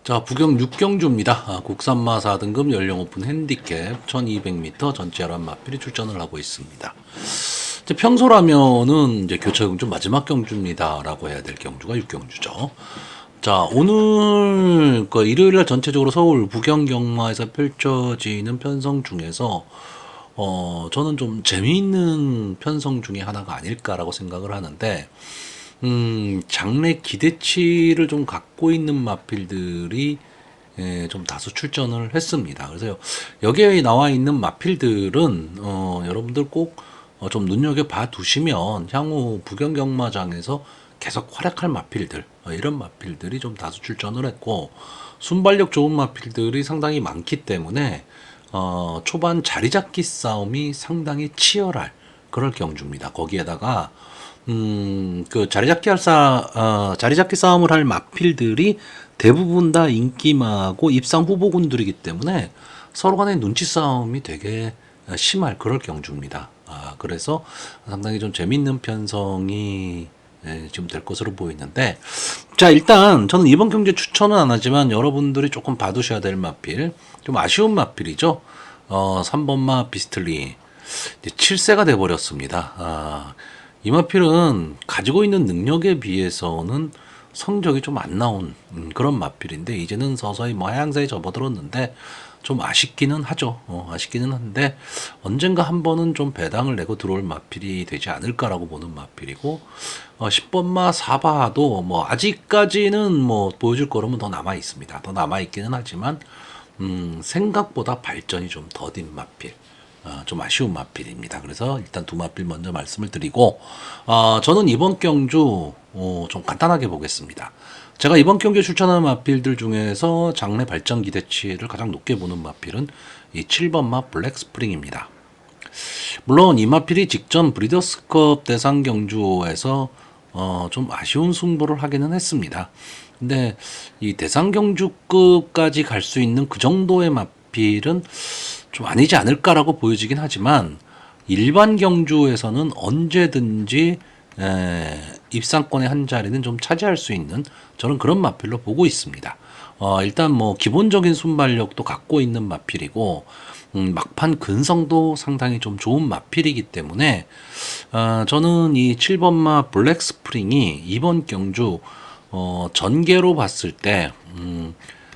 자, 부경 6경주입니다. 국산마 4등급 연령 오픈 핸디캡 1200m 전체 열한 마필이 출전을 하고 있습니다. 이제 평소라면은 이제 교차 경주 마지막 경주입니다라고 해야 될 경주가 6경주죠. 자, 오늘 그 일요일날 전체적으로 서울 부경 경마에서 펼쳐지는 편성 중에서 저는 좀 재미있는 편성 중에 하나가 아닐까라고 생각을 하는데, 장래 기대치를 좀 갖고 있는 마필들이 좀 다수 출전을 했습니다. 그래서 여기에 나와 있는 마필들은 여러분들 꼭 좀 눈여겨봐 두시면 향후 부경경마장에서 계속 활약할 마필들, 이런 마필들이 좀 다수 출전을 했고, 순발력 좋은 마필들이 상당히 많기 때문에 초반 자리 잡기 싸움이 상당히 치열할 그럴 경주입니다. 거기에다가 그 자리 잡기 싸움을 할 마필들이 대부분 다 인기마고 입상 후보군들이기 때문에 서로 간의 눈치 싸움이 되게 심할 그럴 경주입니다. 그래서 상당히 좀 재밌는 편성이 지금 될 것으로 보이는데, 자, 일단 저는 이번 경주에 추천은 안 하지만 여러분들이 조금 봐두셔야 될 마필, 좀 아쉬운 마필이죠. 3번마 비스틀리 7세가 돼버렸습니다. 이 마필은 가지고 있는 능력에 비해서는 성적이 좀 안 나온 그런 마필인데, 이제는 서서히 뭐 하향세에 접어들었는데 좀 아쉽기는 하죠. 아쉽기는 한데 언젠가 한 번은 좀 배당을 내고 들어올 마필이 되지 않을까라고 보는 마필이고, 10번마 사바도 뭐 아직까지는 뭐 보여줄 거름은 더 남아 있습니다. 더 남아 있기는 하지만 생각보다 발전이 좀 더딘 마필. 좀 아쉬운 마필입니다. 그래서 일단 두 마필 먼저 말씀을 드리고, 저는 이번 경주 좀 간단하게 보겠습니다. 제가 이번 경주에 추천하는 마필들 중에서 장래 발전 기대치를 가장 높게 보는 마필은 이 7번마 블랙스프링입니다. 물론 이 마필이 직전 브리더스컵 대상 경주에서 좀 아쉬운 승부를 하기는 했습니다. 근데 이 대상 경주급까지 갈 수 있는 그 정도의 마필은 좀 아니지 않을까라고 보여지긴 하지만, 일반 경주에서는 언제든지 입상권의 한 자리는 좀 차지할 수 있는 저는 그런 마필로 보고 있습니다. 일단 뭐 기본적인 순발력도 갖고 있는 마필이고, 막판 근성도 상당히 좀 좋은 마필이기 때문에 저는 이 7번마 블랙스프링이 이번 경주 전개로 봤을 때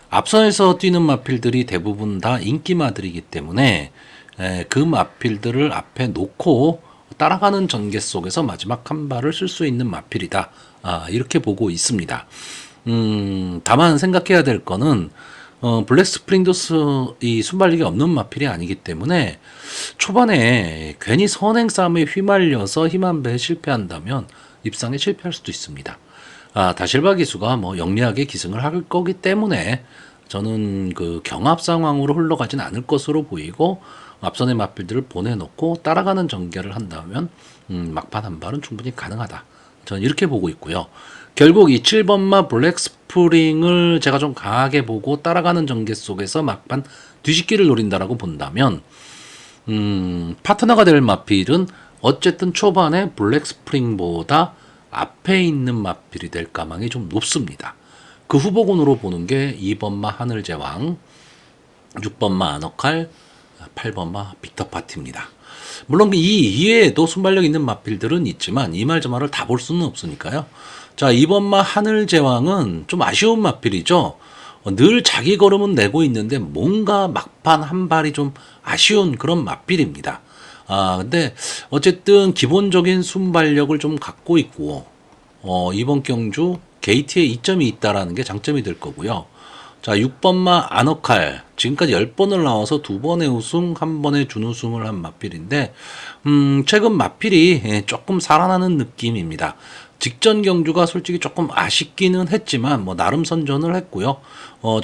앞선에서 뛰는 마필들이 대부분 다 인기마들이기 때문에 그 마필들을 앞에 놓고 따라가는 전개 속에서 마지막 한 발을 쓸 수 있는 마필이다. 이렇게 보고 있습니다. 다만 생각해야 될 거는 블랙스프링도 이 순발력이 없는 마필이 아니기 때문에 초반에 괜히 선행 싸움에 휘말려서 힘 한 배에 실패한다면 입상에 실패할 수도 있습니다. 다실바 기수가 뭐 영리하게 기승을 할 거기 때문에 저는 그 경합 상황으로 흘러가진 않을 것으로 보이고, 앞선의 마필들을 보내놓고 따라가는 전개를 한다면 막판 한 발은 충분히 가능하다. 저는 이렇게 보고 있고요. 결국 이 7번마 블랙스프링을 제가 좀 강하게 보고 따라가는 전개 속에서 막판 뒤집기를 노린다라고 본다면, 파트너가 될 마필은 어쨌든 초반에 블랙스프링보다 앞에 있는 마필이 될 가망이 좀 높습니다. 그 후보군으로 보는 게 2번마 하늘제왕, 6번마 아너칼, 8번마 빅터파티입니다. 물론 이 이외에도 순발력 있는 마필들은 있지만 이 말 저 말을 다 볼 수는 없으니까요. 자, 2번마 하늘제왕은 좀 아쉬운 마필이죠. 늘 자기 걸음은 내고 있는데 뭔가 막판 한 발이 좀 아쉬운 그런 마필입니다. 근데 어쨌든 기본적인 순발력을 좀 갖고 있고, 이번 경주 게이트에 이점이 있다라는 게 장점이 될 거고요. 자, 6번마 아너칼. 지금까지 10번을 나와서 2번의 우승, 1번의 준우승을 한 마필인데, 최근 마필이 조금 살아나는 느낌입니다. 직전 경주가 솔직히 조금 아쉽기는 했지만, 뭐, 나름 선전을 했고요.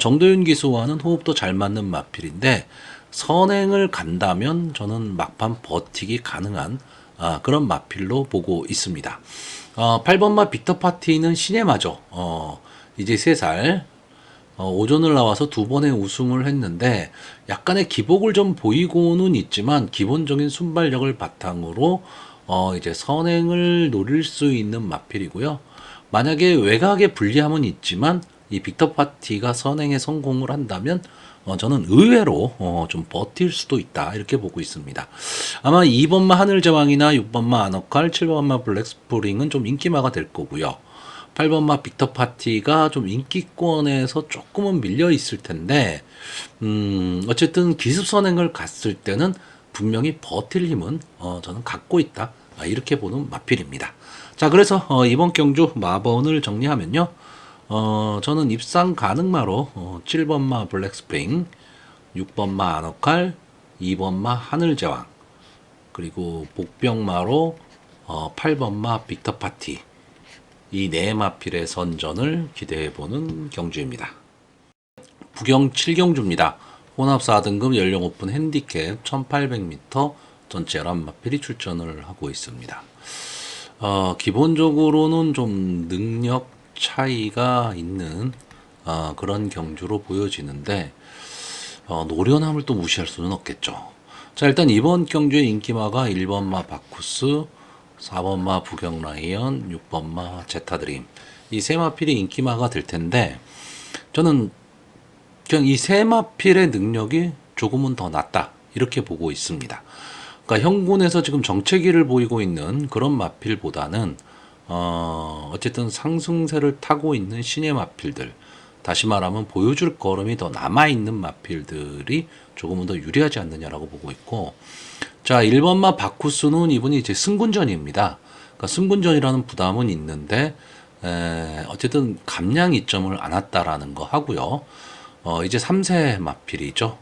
정도윤 기수와는 호흡도 잘 맞는 마필인데, 선행을 간다면 저는 막판 버티기 가능한 그런 마필로 보고 있습니다. 8번마 빅터파티는 시네마죠. 이제 3살. 오전을 나와서 두 번의 우승을 했는데 약간의 기복을 좀 보이고는 있지만 기본적인 순발력을 바탕으로 이제 선행을 노릴 수 있는 마필이고요. 만약에 외곽에 불리함은 있지만 이 빅터 파티가 선행에 성공을 한다면 저는 의외로 좀 버틸 수도 있다 이렇게 보고 있습니다. 아마 2번마 하늘제왕이나 6번마 아너칼, 7번마 블랙스프링은 좀 인기마가 될 거고요. 8번마 빅터 파티가 좀 인기권에서 조금은 밀려 있을 텐데, 어쨌든 기습 선행을 갔을 때는 분명히 버틸 힘은 저는 갖고 있다. 이렇게 보는 마필입니다. 자, 그래서 이번 경주 마번을 정리하면요. 저는 입상 가능마로 7번마 블랙스프링, 6번마 아너칼, 2번마 하늘제왕, 그리고 복병마로 8번마 빅터 파티, 이 네 마필의 선전을 기대해보는 경주입니다. 부경 7경주입니다. 혼합 4등급 연령 오픈 핸디캡 1800m 전체 11마필이 출전을 하고 있습니다. 기본적으로는 좀 능력 차이가 있는 그런 경주로 보여지는데 노련함을 또 무시할 수는 없겠죠. 자, 일단 이번 경주의 인기마가 1번마 바쿠스, 4번마 부경라이언, 6번마 제타드림, 이 세 마필이 인기마가 될 텐데 저는 그냥 이 세 마필의 능력이 조금은 더 낫다 이렇게 보고 있습니다. 그러니까 형군에서 지금 정체기를 보이고 있는 그런 마필보다는 어쨌든 상승세를 타고 있는 신의 마필들, 다시 말하면 보여줄 걸음이 더 남아있는 마필들이 조금은 더 유리하지 않느냐라고 보고 있고, 자, 1번마 바쿠스는 이분이 이제 승군전입니다. 그러니까 승군전이라는 부담은 있는데, 어쨌든 감량 이점을 안 왔다라는 거 하고요. 이제 3세 마필이죠.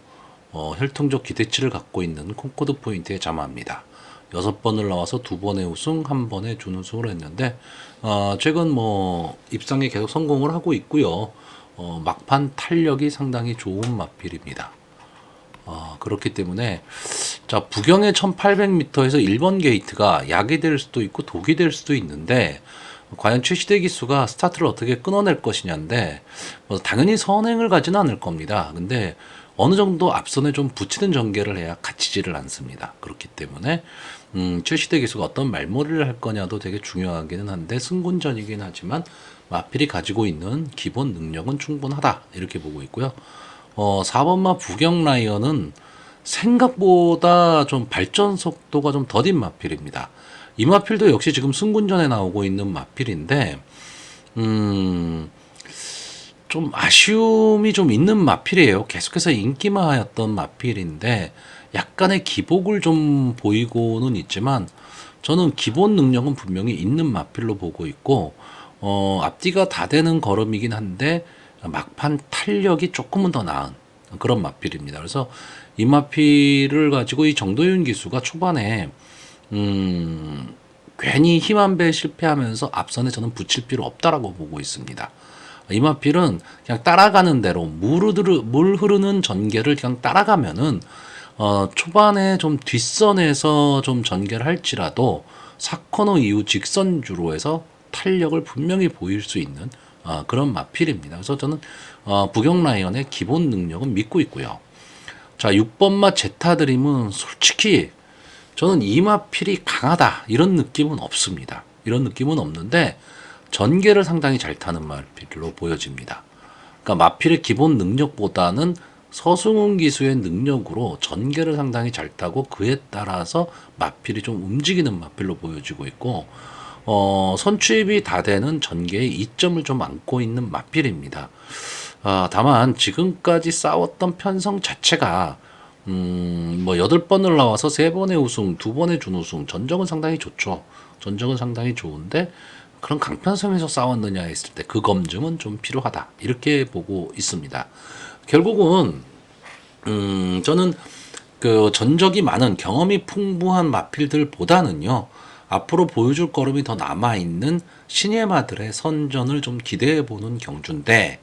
혈통적 기대치를 갖고 있는 콩코드 포인트의 자마입니다. 6번을 나와서 2번의 우승, 1번의 준우승을 했는데, 최근 뭐, 입상에 계속 성공을 하고 있고요. 막판 탄력이 상당히 좋은 마필입니다. 그렇기 때문에, 자, 부경의 1800m에서 1번 게이트가 약이 될 수도 있고 독이 될 수도 있는데, 과연 최시대 기수가 스타트를 어떻게 끊어낼 것이냐인데, 당연히 선행을 가지는 않을 겁니다. 근데 어느 정도 앞선에 좀 붙이는 전개를 해야 갇히지를 않습니다. 그렇기 때문에 최시대 기수가 어떤 말머리를 할 거냐도 되게 중요하기는 한데 승군전이긴 하지만 마필이 가지고 있는 기본 능력은 충분하다 이렇게 보고 있고요. 4번마 부경라이언은 생각보다 좀 발전 속도가 좀 더딘 마필입니다. 이 마필도 역시 지금 승군전에 나오고 있는 마필인데 좀 아쉬움이 좀 있는 마필이에요. 계속해서 인기마였던 마필인데 약간의 기복을 좀 보이고는 있지만 저는 기본 능력은 분명히 있는 마필로 보고 있고 앞뒤가 다 되는 걸음이긴 한데 막판 탄력이 조금은 더 나은 그런 마필입니다. 그래서 이 마필을 가지고 이 정도윤 기수가 초반에 괜히 힘 한 배 실패하면서 앞선에 저는 붙일 필요 없다라고 보고 있습니다. 이 마필은 그냥 따라가는 대로 물 흐르는 전개를 그냥 따라가면은 초반에 좀 뒷선에서 좀 전개를 할지라도 4코너 이후 직선주로 해서 탄력을 분명히 보일 수 있는 그런 마필입니다. 그래서 저는 부경라이언의 기본 능력은 믿고 있고요. 자, 6번마 제타드림은 솔직히 저는 이 마필이 강하다 이런 느낌은 없습니다. 이런 느낌은 없는데 전개를 상당히 잘 타는 마필로 보여집니다. 그러니까 마필의 기본 능력보다는 서승훈 기수의 능력으로 전개를 상당히 잘 타고 그에 따라서 마필이 좀 움직이는 마필로 보여지고 있고 선취입이 다 되는 전개의 이점을 좀 안고 있는 마필입니다. 다만 지금까지 싸웠던 편성 자체가 뭐 8번을 나와서 3번의 우승, 2번의 준우승, 전적은 상당히 좋죠. 전적은 상당히 좋은데 그런 강편성에서 싸웠느냐 했을 때 그 검증은 좀 필요하다 이렇게 보고 있습니다. 결국은 저는 그 전적이 많은 경험이 풍부한 마필들보다는요 앞으로 보여줄 걸음이 더 남아있는 신예마들의 선전을 좀 기대해보는 경주인데,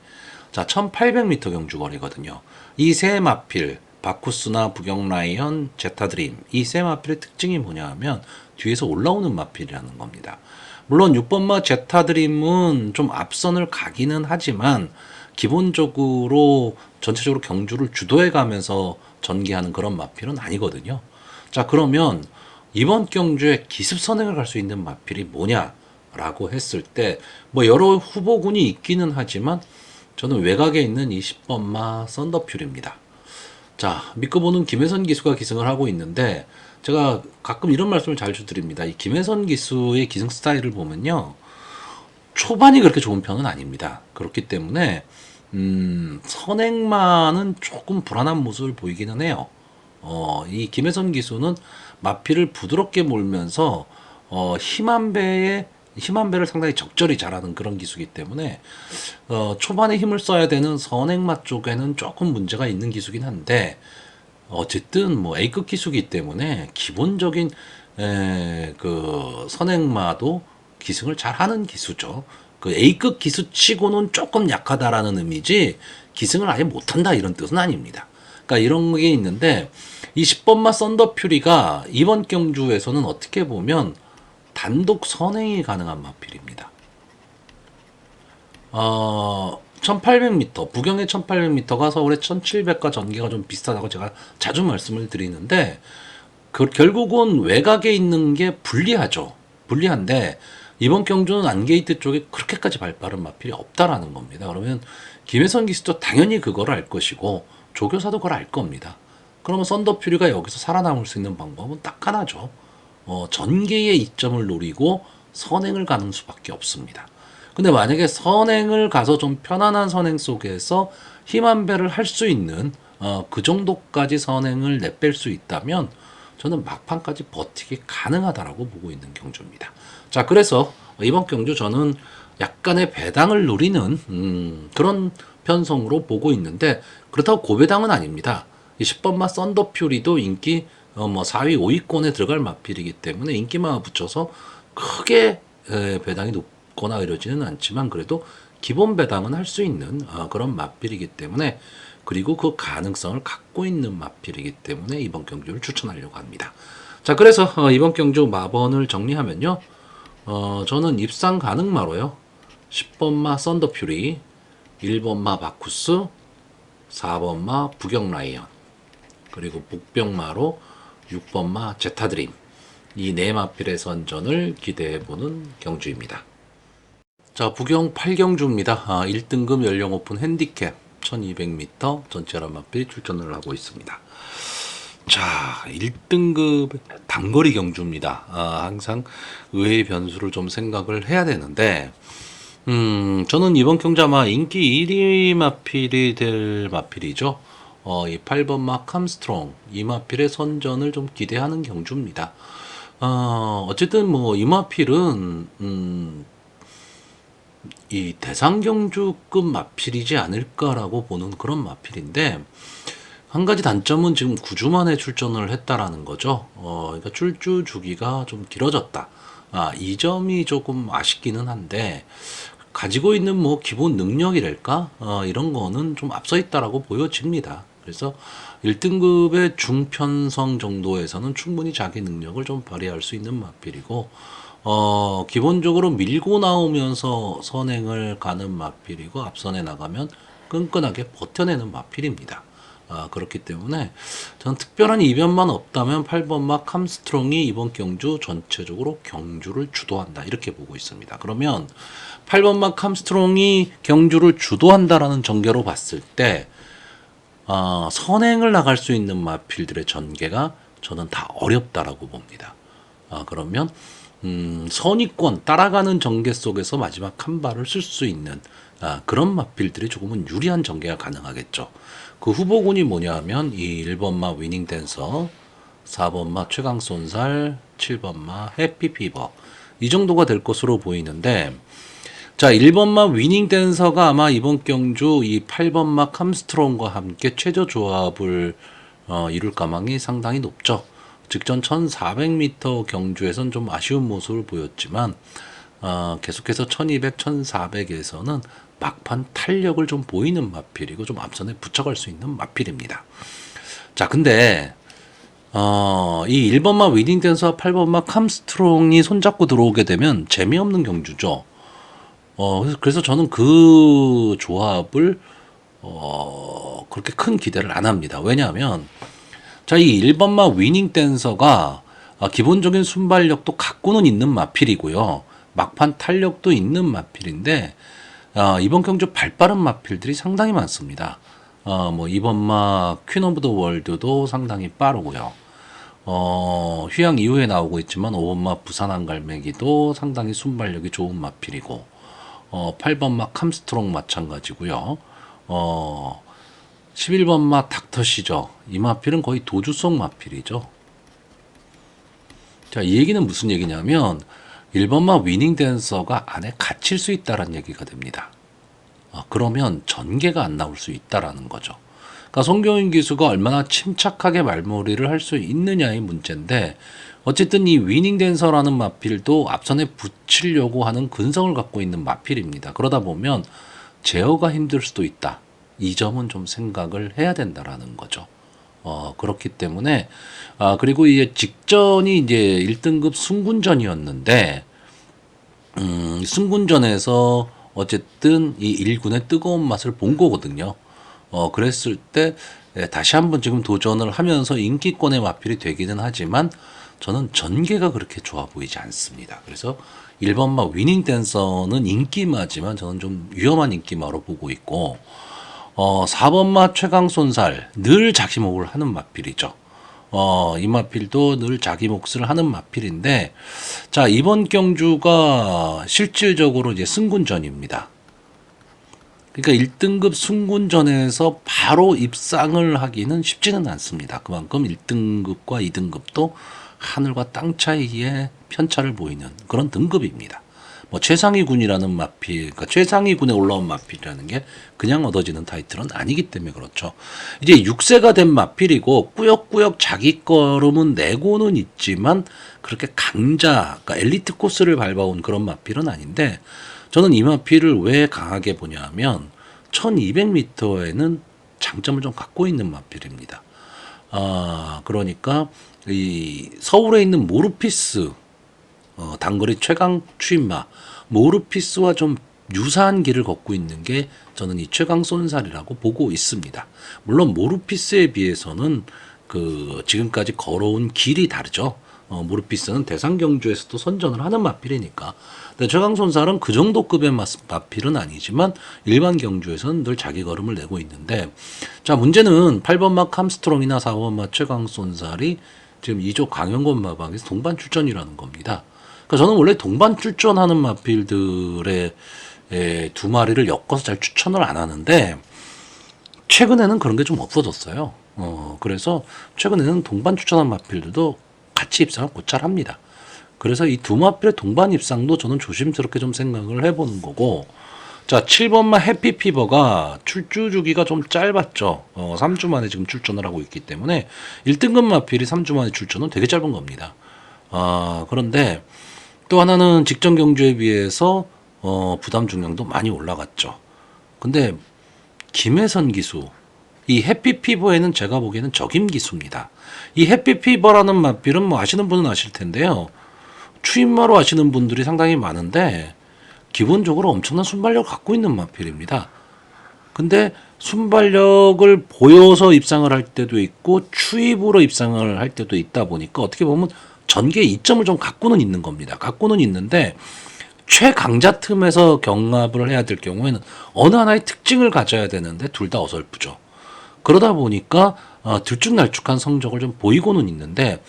자, 1800m 경주 거리거든요. 이 세 마필 바쿠스나 부경라이언, 제타드림 이 세 마필의 특징이 뭐냐 하면 뒤에서 올라오는 마필이라는 겁니다. 물론 6번마 제타드림은 좀 앞선을 가기는 하지만 기본적으로 전체적으로 경주를 주도해 가면서 전개하는 그런 마필은 아니거든요. 자, 그러면 이번 경주에 기습 선행을 갈 수 있는 마필이 뭐냐라고 했을 때, 뭐 여러 후보군이 있기는 하지만 저는 외곽에 있는 이 10번마 썬더퓨리입니다. 자, 믿고 보는 김혜선 기수가 기승을 하고 있는데, 제가 가끔 이런 말씀을 자주 드립니다. 이 김혜선 기수의 기승 스타일을 보면요, 초반이 그렇게 좋은 편은 아닙니다. 그렇기 때문에 선행만은 조금 불안한 모습을 보이기는 해요. 이 김혜선 기수는 마피를 부드럽게 몰면서 힘한 배를 상당히 적절히 잘하는 그런 기수이기 때문에 초반에 힘을 써야 되는 선행마 쪽에는 조금 문제가 있는 기수긴 한데, 어쨌든 뭐 A급 기수기 때문에 기본적인 그 선행마도 기승을 잘하는 기수죠. 그 A급 기수치고는 조금 약하다라는 의미지 기승을 아예 못한다 이런 뜻은 아닙니다. 그러니까 이런 게 있는데, 이 10번마 썬더퓨리가 이번 경주에서는 어떻게 보면 단독 선행이 가능한 마필입니다. 1800m, 부경의 1800m가 서울의 1700과 전개가 좀 비슷하다고 제가 자주 말씀을 드리는데, 결국은 외곽에 있는 게 불리하죠. 불리한데, 이번 경주는 안게이트 쪽에 그렇게까지 발빠른 마필이 없다라는 겁니다. 그러면 김혜선 기수도 당연히 그걸 알 것이고, 조교사도 그걸 알 겁니다. 그러면 썬더퓨리가 여기서 살아남을 수 있는 방법은 딱 하나죠. 전개의 이점을 노리고 선행을 가는 수밖에 없습니다. 근데 만약에 선행을 가서 좀 편안한 선행 속에서 힘한 배를 할 수 있는 그 정도까지 선행을 내뺄 수 있다면 저는 막판까지 버티기 가능하다라고 보고 있는 경주입니다. 자, 그래서 이번 경주 저는 약간의 배당을 노리는 그런 편성으로 보고 있는데, 그렇다고 고배당은 아닙니다. 이 10번마 썬더퓨리도 인기 뭐 4위, 5위권에 들어갈 마필이기 때문에 인기만 붙여서 크게 배당이 높거나 이러지는 않지만, 그래도 기본 배당은 할 수 있는 그런 마필이기 때문에, 그리고 그 가능성을 갖고 있는 마필이기 때문에 이번 경주를 추천하려고 합니다. 자, 그래서 이번 경주 마번을 정리하면요, 저는 입상 가능마로요, 10번마 썬더퓨리, 1번마 바쿠스, 4번마 부경라이언, 그리고 복병마로 6번마 제타드림, 이 네 마필의 선전을 기대해보는 경주입니다. 자, 부경 8경주입니다. 1등급 연령 오픈 핸디캡 1200m 전체란 마필이 출전을 하고 있습니다. 자, 1등급 단거리 경주입니다. 항상 의외의 변수를 좀 생각을 해야 되는데, 저는 이번 경주 아마 인기 1위 마필이 될 마필이죠. 이 8번마 캄스트롱, 이 마필의 선전을 좀 기대하는 경주입니다. 어쨌든 뭐 이 마필은 이 대상경주급 마필이지 않을까라고 보는 그런 마필인데, 한 가지 단점은 지금 9주 만에 출전을 했다라는 거죠. 그러니까 출주 주기가 좀 길어졌다. 이 점이 조금 아쉽기는 한데, 가지고 있는 뭐 기본 능력이랄까? 이런 거는 좀 앞서 있다라고 보여집니다. 그래서 1등급의 중편성 정도에서는 충분히 자기 능력을 좀 발휘할 수 있는 마필이고, 기본적으로 밀고 나오면서 선행을 가는 마필이고, 앞선에 나가면 끈끈하게 버텨내는 마필입니다. 그렇기 때문에 저는 특별한 이변만 없다면 8번마 캄스트롱이 이번 경주 전체적으로 경주를 주도한다, 이렇게 보고 있습니다. 그러면 8번마 캄스트롱이 경주를 주도한다라는 전개로 봤을 때 선행을 나갈 수 있는 마필들의 전개가 저는 다 어렵다라고 봅니다. 그러면 선위권 따라가는 전개 속에서 마지막 한 발을 쓸 수 있는 그런 마필들이 조금은 유리한 전개가 가능하겠죠. 그 후보군이 뭐냐 하면 이 1번마 위닝댄서, 4번마 최강쏜살, 7번마 해피피버, 이 정도가 될 것으로 보이는데, 자, 1번마 위닝댄서가 아마 이번 경주 이 8번마 캄스트롱과 함께 최저 조합을 이룰 가망이 상당히 높죠. 직전 1400m 경주에선 좀 아쉬운 모습을 보였지만 계속해서 1200, 1400에서는 막판 탄력을 좀 보이는 마필이고 좀 앞선에 붙여갈 수 있는 마필입니다. 자, 근데 이 1번마 위닝댄서와 8번마 캄스트롱이 손잡고 들어오게 되면 재미없는 경주죠. 그래서 저는 그 조합을 그렇게 큰 기대를 안 합니다. 왜냐하면 자, 이 1번마 위닝 댄서가 기본적인 순발력도 갖고는 있는 마필이고요. 막판 탄력도 있는 마필인데 이번 경주 발빠른 마필들이 상당히 많습니다. 뭐 이번 마 퀸 오브 더 월드도 상당히 빠르고요. 휴양 이후에 나오고 있지만 5번 마 부산 한갈매기도 상당히 순발력이 좋은 마필이고 8번 마 캄스트롱 마찬가지고요. 11번 마 닥터시죠. 이 마필은 거의 도주성 마필이죠. 자, 이 얘기는 무슨 얘기냐면 1번 마 위닝 댄서가 안에 갇힐 수 있다는 얘기가 됩니다. 그러면 전개가 안 나올 수 있다라는 거죠. 그러니까 송경인 기수가 얼마나 침착하게 말머리를 할 수 있느냐의 문제인데 어쨌든 이 위닝 댄서라는 마필도 앞선에 붙이려고 하는 근성을 갖고 있는 마필입니다. 그러다 보면 제어가 힘들 수도 있다. 이 점은 좀 생각을 해야 된다라는 거죠. 그렇기 때문에 그리고 이제 직전이 이제 1등급 승군전이었는데 승군전에서 어쨌든 이 1군의 뜨거운 맛을 본 거거든요. 그랬을 때 다시 한번 지금 도전을 하면서 인기권의 마필이 되기는 하지만 저는 전개가 그렇게 좋아 보이지 않습니다. 그래서 1번마 위닝 댄서는 인기마지만 저는 좀 위험한 인기마로 보고 있고 4번마 최강손살 늘 자기 몫을 하는 마필이죠. 이 마필도 늘 자기 몫을 하는 마필인데 자, 이번 경주가 실질적으로 이제 승군전입니다. 그러니까 1등급 승군전에서 바로 입상을 하기는 쉽지는 않습니다. 그만큼 1등급과 2등급도 하늘과 땅 차이의 편차를 보이는 그런 등급입니다. 뭐 최상위군이라는 마필, 그러니까 최상위군에 올라온 마필이라는 게 그냥 얻어지는 타이틀은 아니기 때문에 그렇죠. 이제 6세가 된 마필이고 꾸역꾸역 자기 걸음은 내고는 있지만 그렇게 강자, 그러니까 엘리트 코스를 밟아온 그런 마필은 아닌데 저는 이 마필을 왜 강하게 보냐면 1200m에는 장점을 좀 갖고 있는 마필입니다. 그러니까 이 서울에 있는 모르피스 단거리 최강 추임마 모르피스와 좀 유사한 길을 걷고 있는 게 저는 이 최강 쏜살이라고 보고 있습니다. 물론 모르피스에 비해서는 그 지금까지 걸어온 길이 다르죠. 모르피스는 대상 경주에서도 선전을 하는 마필이니까. 근데 최강 쏜살은 그 정도 급의 마필은 아니지만 일반 경주에서는 늘 자기 걸음을 내고 있는데 자, 문제는 8번 마 캄스트롱이나 4번 마 최강 쏜살이 지금 2조 강영권 마방에서 동반 출전이라는 겁니다. 그러니까 저는 원래 동반 출전하는 마필들의 두 마리를 엮어서 잘 추천을 안 하는데 최근에는 그런 게 좀 없어졌어요. 그래서 최근에는 동반 추천한 마필들도 같이 입상을 곧잘 합니다. 그래서 이 두 마필의 동반 입상도 저는 조심스럽게 좀 생각을 해보는 거고 자, 7번마 해피피버가 출주 주기가 좀 짧았죠. 3주 만에 지금 출전을 하고 있기 때문에 1등급 마필이 3주 만에 출전은 되게 짧은 겁니다. 그런데 또 하나는 직전 경주에 비해서 부담 중량도 많이 올라갔죠. 근데 김혜선 기수, 이 해피피버에는 제가 보기에는 적임 기수입니다. 이 해피피버라는 마필은 뭐 아시는 분은 아실 텐데요. 추임마로 아시는 분들이 상당히 많은데 기본적으로 엄청난 순발력을 갖고 있는 마필입니다. 근데 순발력을 보여서 입상을 할 때도 있고 추입으로 입상을 할 때도 있다 보니까 어떻게 보면 전개 이점을 좀 갖고는 있는 겁니다. 갖고는 있는데 최강자 틈에서 경합을 해야 될 경우에는 어느 하나의 특징을 가져야 되는데 둘 다 어설프죠. 그러다 보니까 들쭉날쭉한 성적을 좀 보이고는 있는데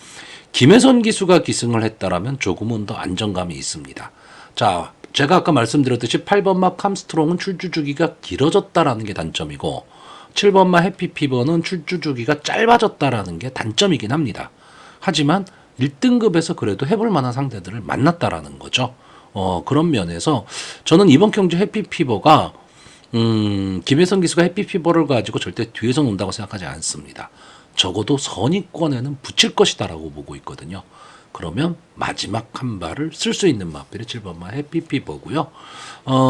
김혜선 기수가 기승을 했다라면 조금은 더 안정감이 있습니다. 자, 제가 아까 말씀드렸듯이 8번 마 캄스트롱은 출주 주기가 길어졌다라는 게 단점이고 7번 마 해피피버는 출주 주기가 짧아졌다라는 게 단점이긴 합니다. 하지만 1등급에서 그래도 해볼 만한 상대들을 만났다라는 거죠. 그런 면에서 저는 이번 경주 해피피버가 김혜선 기수가 해피피버를 가지고 절대 뒤에서 논다고 생각하지 않습니다. 적어도 선의권에는 붙일 것이다라고 보고 있거든요. 그러면 마지막 한 발을 쓸 수 있는 마필이 7번마 해피피버고요.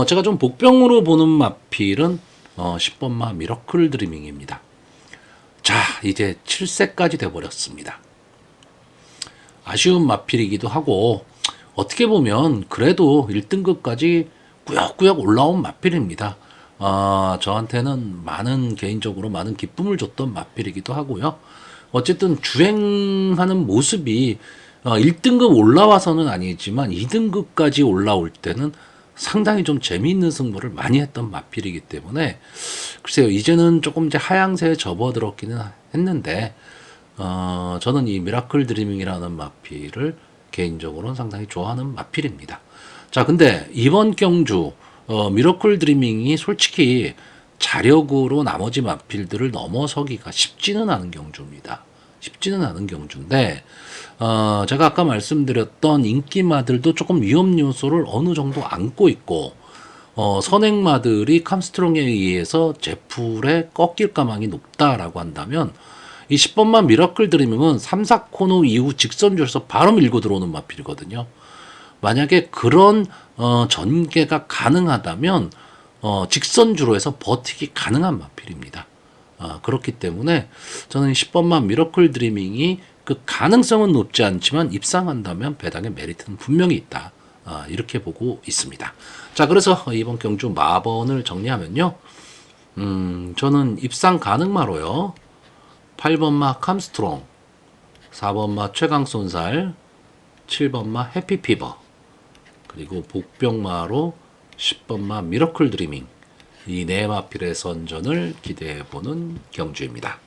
제가 좀 복병으로 보는 마필은 10번마 미러클 드리밍입니다. 자, 이제 7세까지 돼버렸습니다. 아쉬운 마필이기도 하고 어떻게 보면 그래도 1등급까지 꾸역꾸역 올라온 마필입니다. 저한테는 개인적으로 많은 기쁨을 줬던 마필이기도 하고요. 어쨌든 주행하는 모습이 1등급 올라와서는 아니지만 2등급까지 올라올 때는 상당히 좀 재미있는 승부를 많이 했던 마필이기 때문에 글쎄요, 이제는 조금 이제 하향세에 접어들었기는 했는데 저는 이 미라클 드리밍이라는 마필을 개인적으로는 상당히 좋아하는 마필입니다. 자, 근데 이번 경주 미러클 드리밍이 솔직히 자력으로 나머지 마필들을 넘어서기가 쉽지는 않은 경주입니다. 쉽지는 않은 경주인데 제가 아까 말씀드렸던 인기마들도 조금 위험 요소를 어느 정도 안고 있고 선행마들이 캄스트롱에 의해서 제풀에 꺾일 가망이 높다라고 한다면 이 10번만 미러클 드리밍은 3, 4코너 이후 직선줄에서 바로 밀고 들어오는 마필이거든요. 만약에 그런 전개가 가능하다면 직선주로 해서 버티기 가능한 마필입니다. 그렇기 때문에 저는 10번만 미러클 드리밍이 그 가능성은 높지 않지만 입상한다면 배당의 메리트는 분명히 있다. 이렇게 보고 있습니다. 자, 그래서 이번 경주 마번을 정리하면요. 저는 입상 가능마로요. 8번마 캄스트롱, 4번마 최강손살, 7번마 해피피버, 그리고 복병마로 10번마 미러클 드리밍, 이 네 마필의 선전을 기대해보는 경주입니다.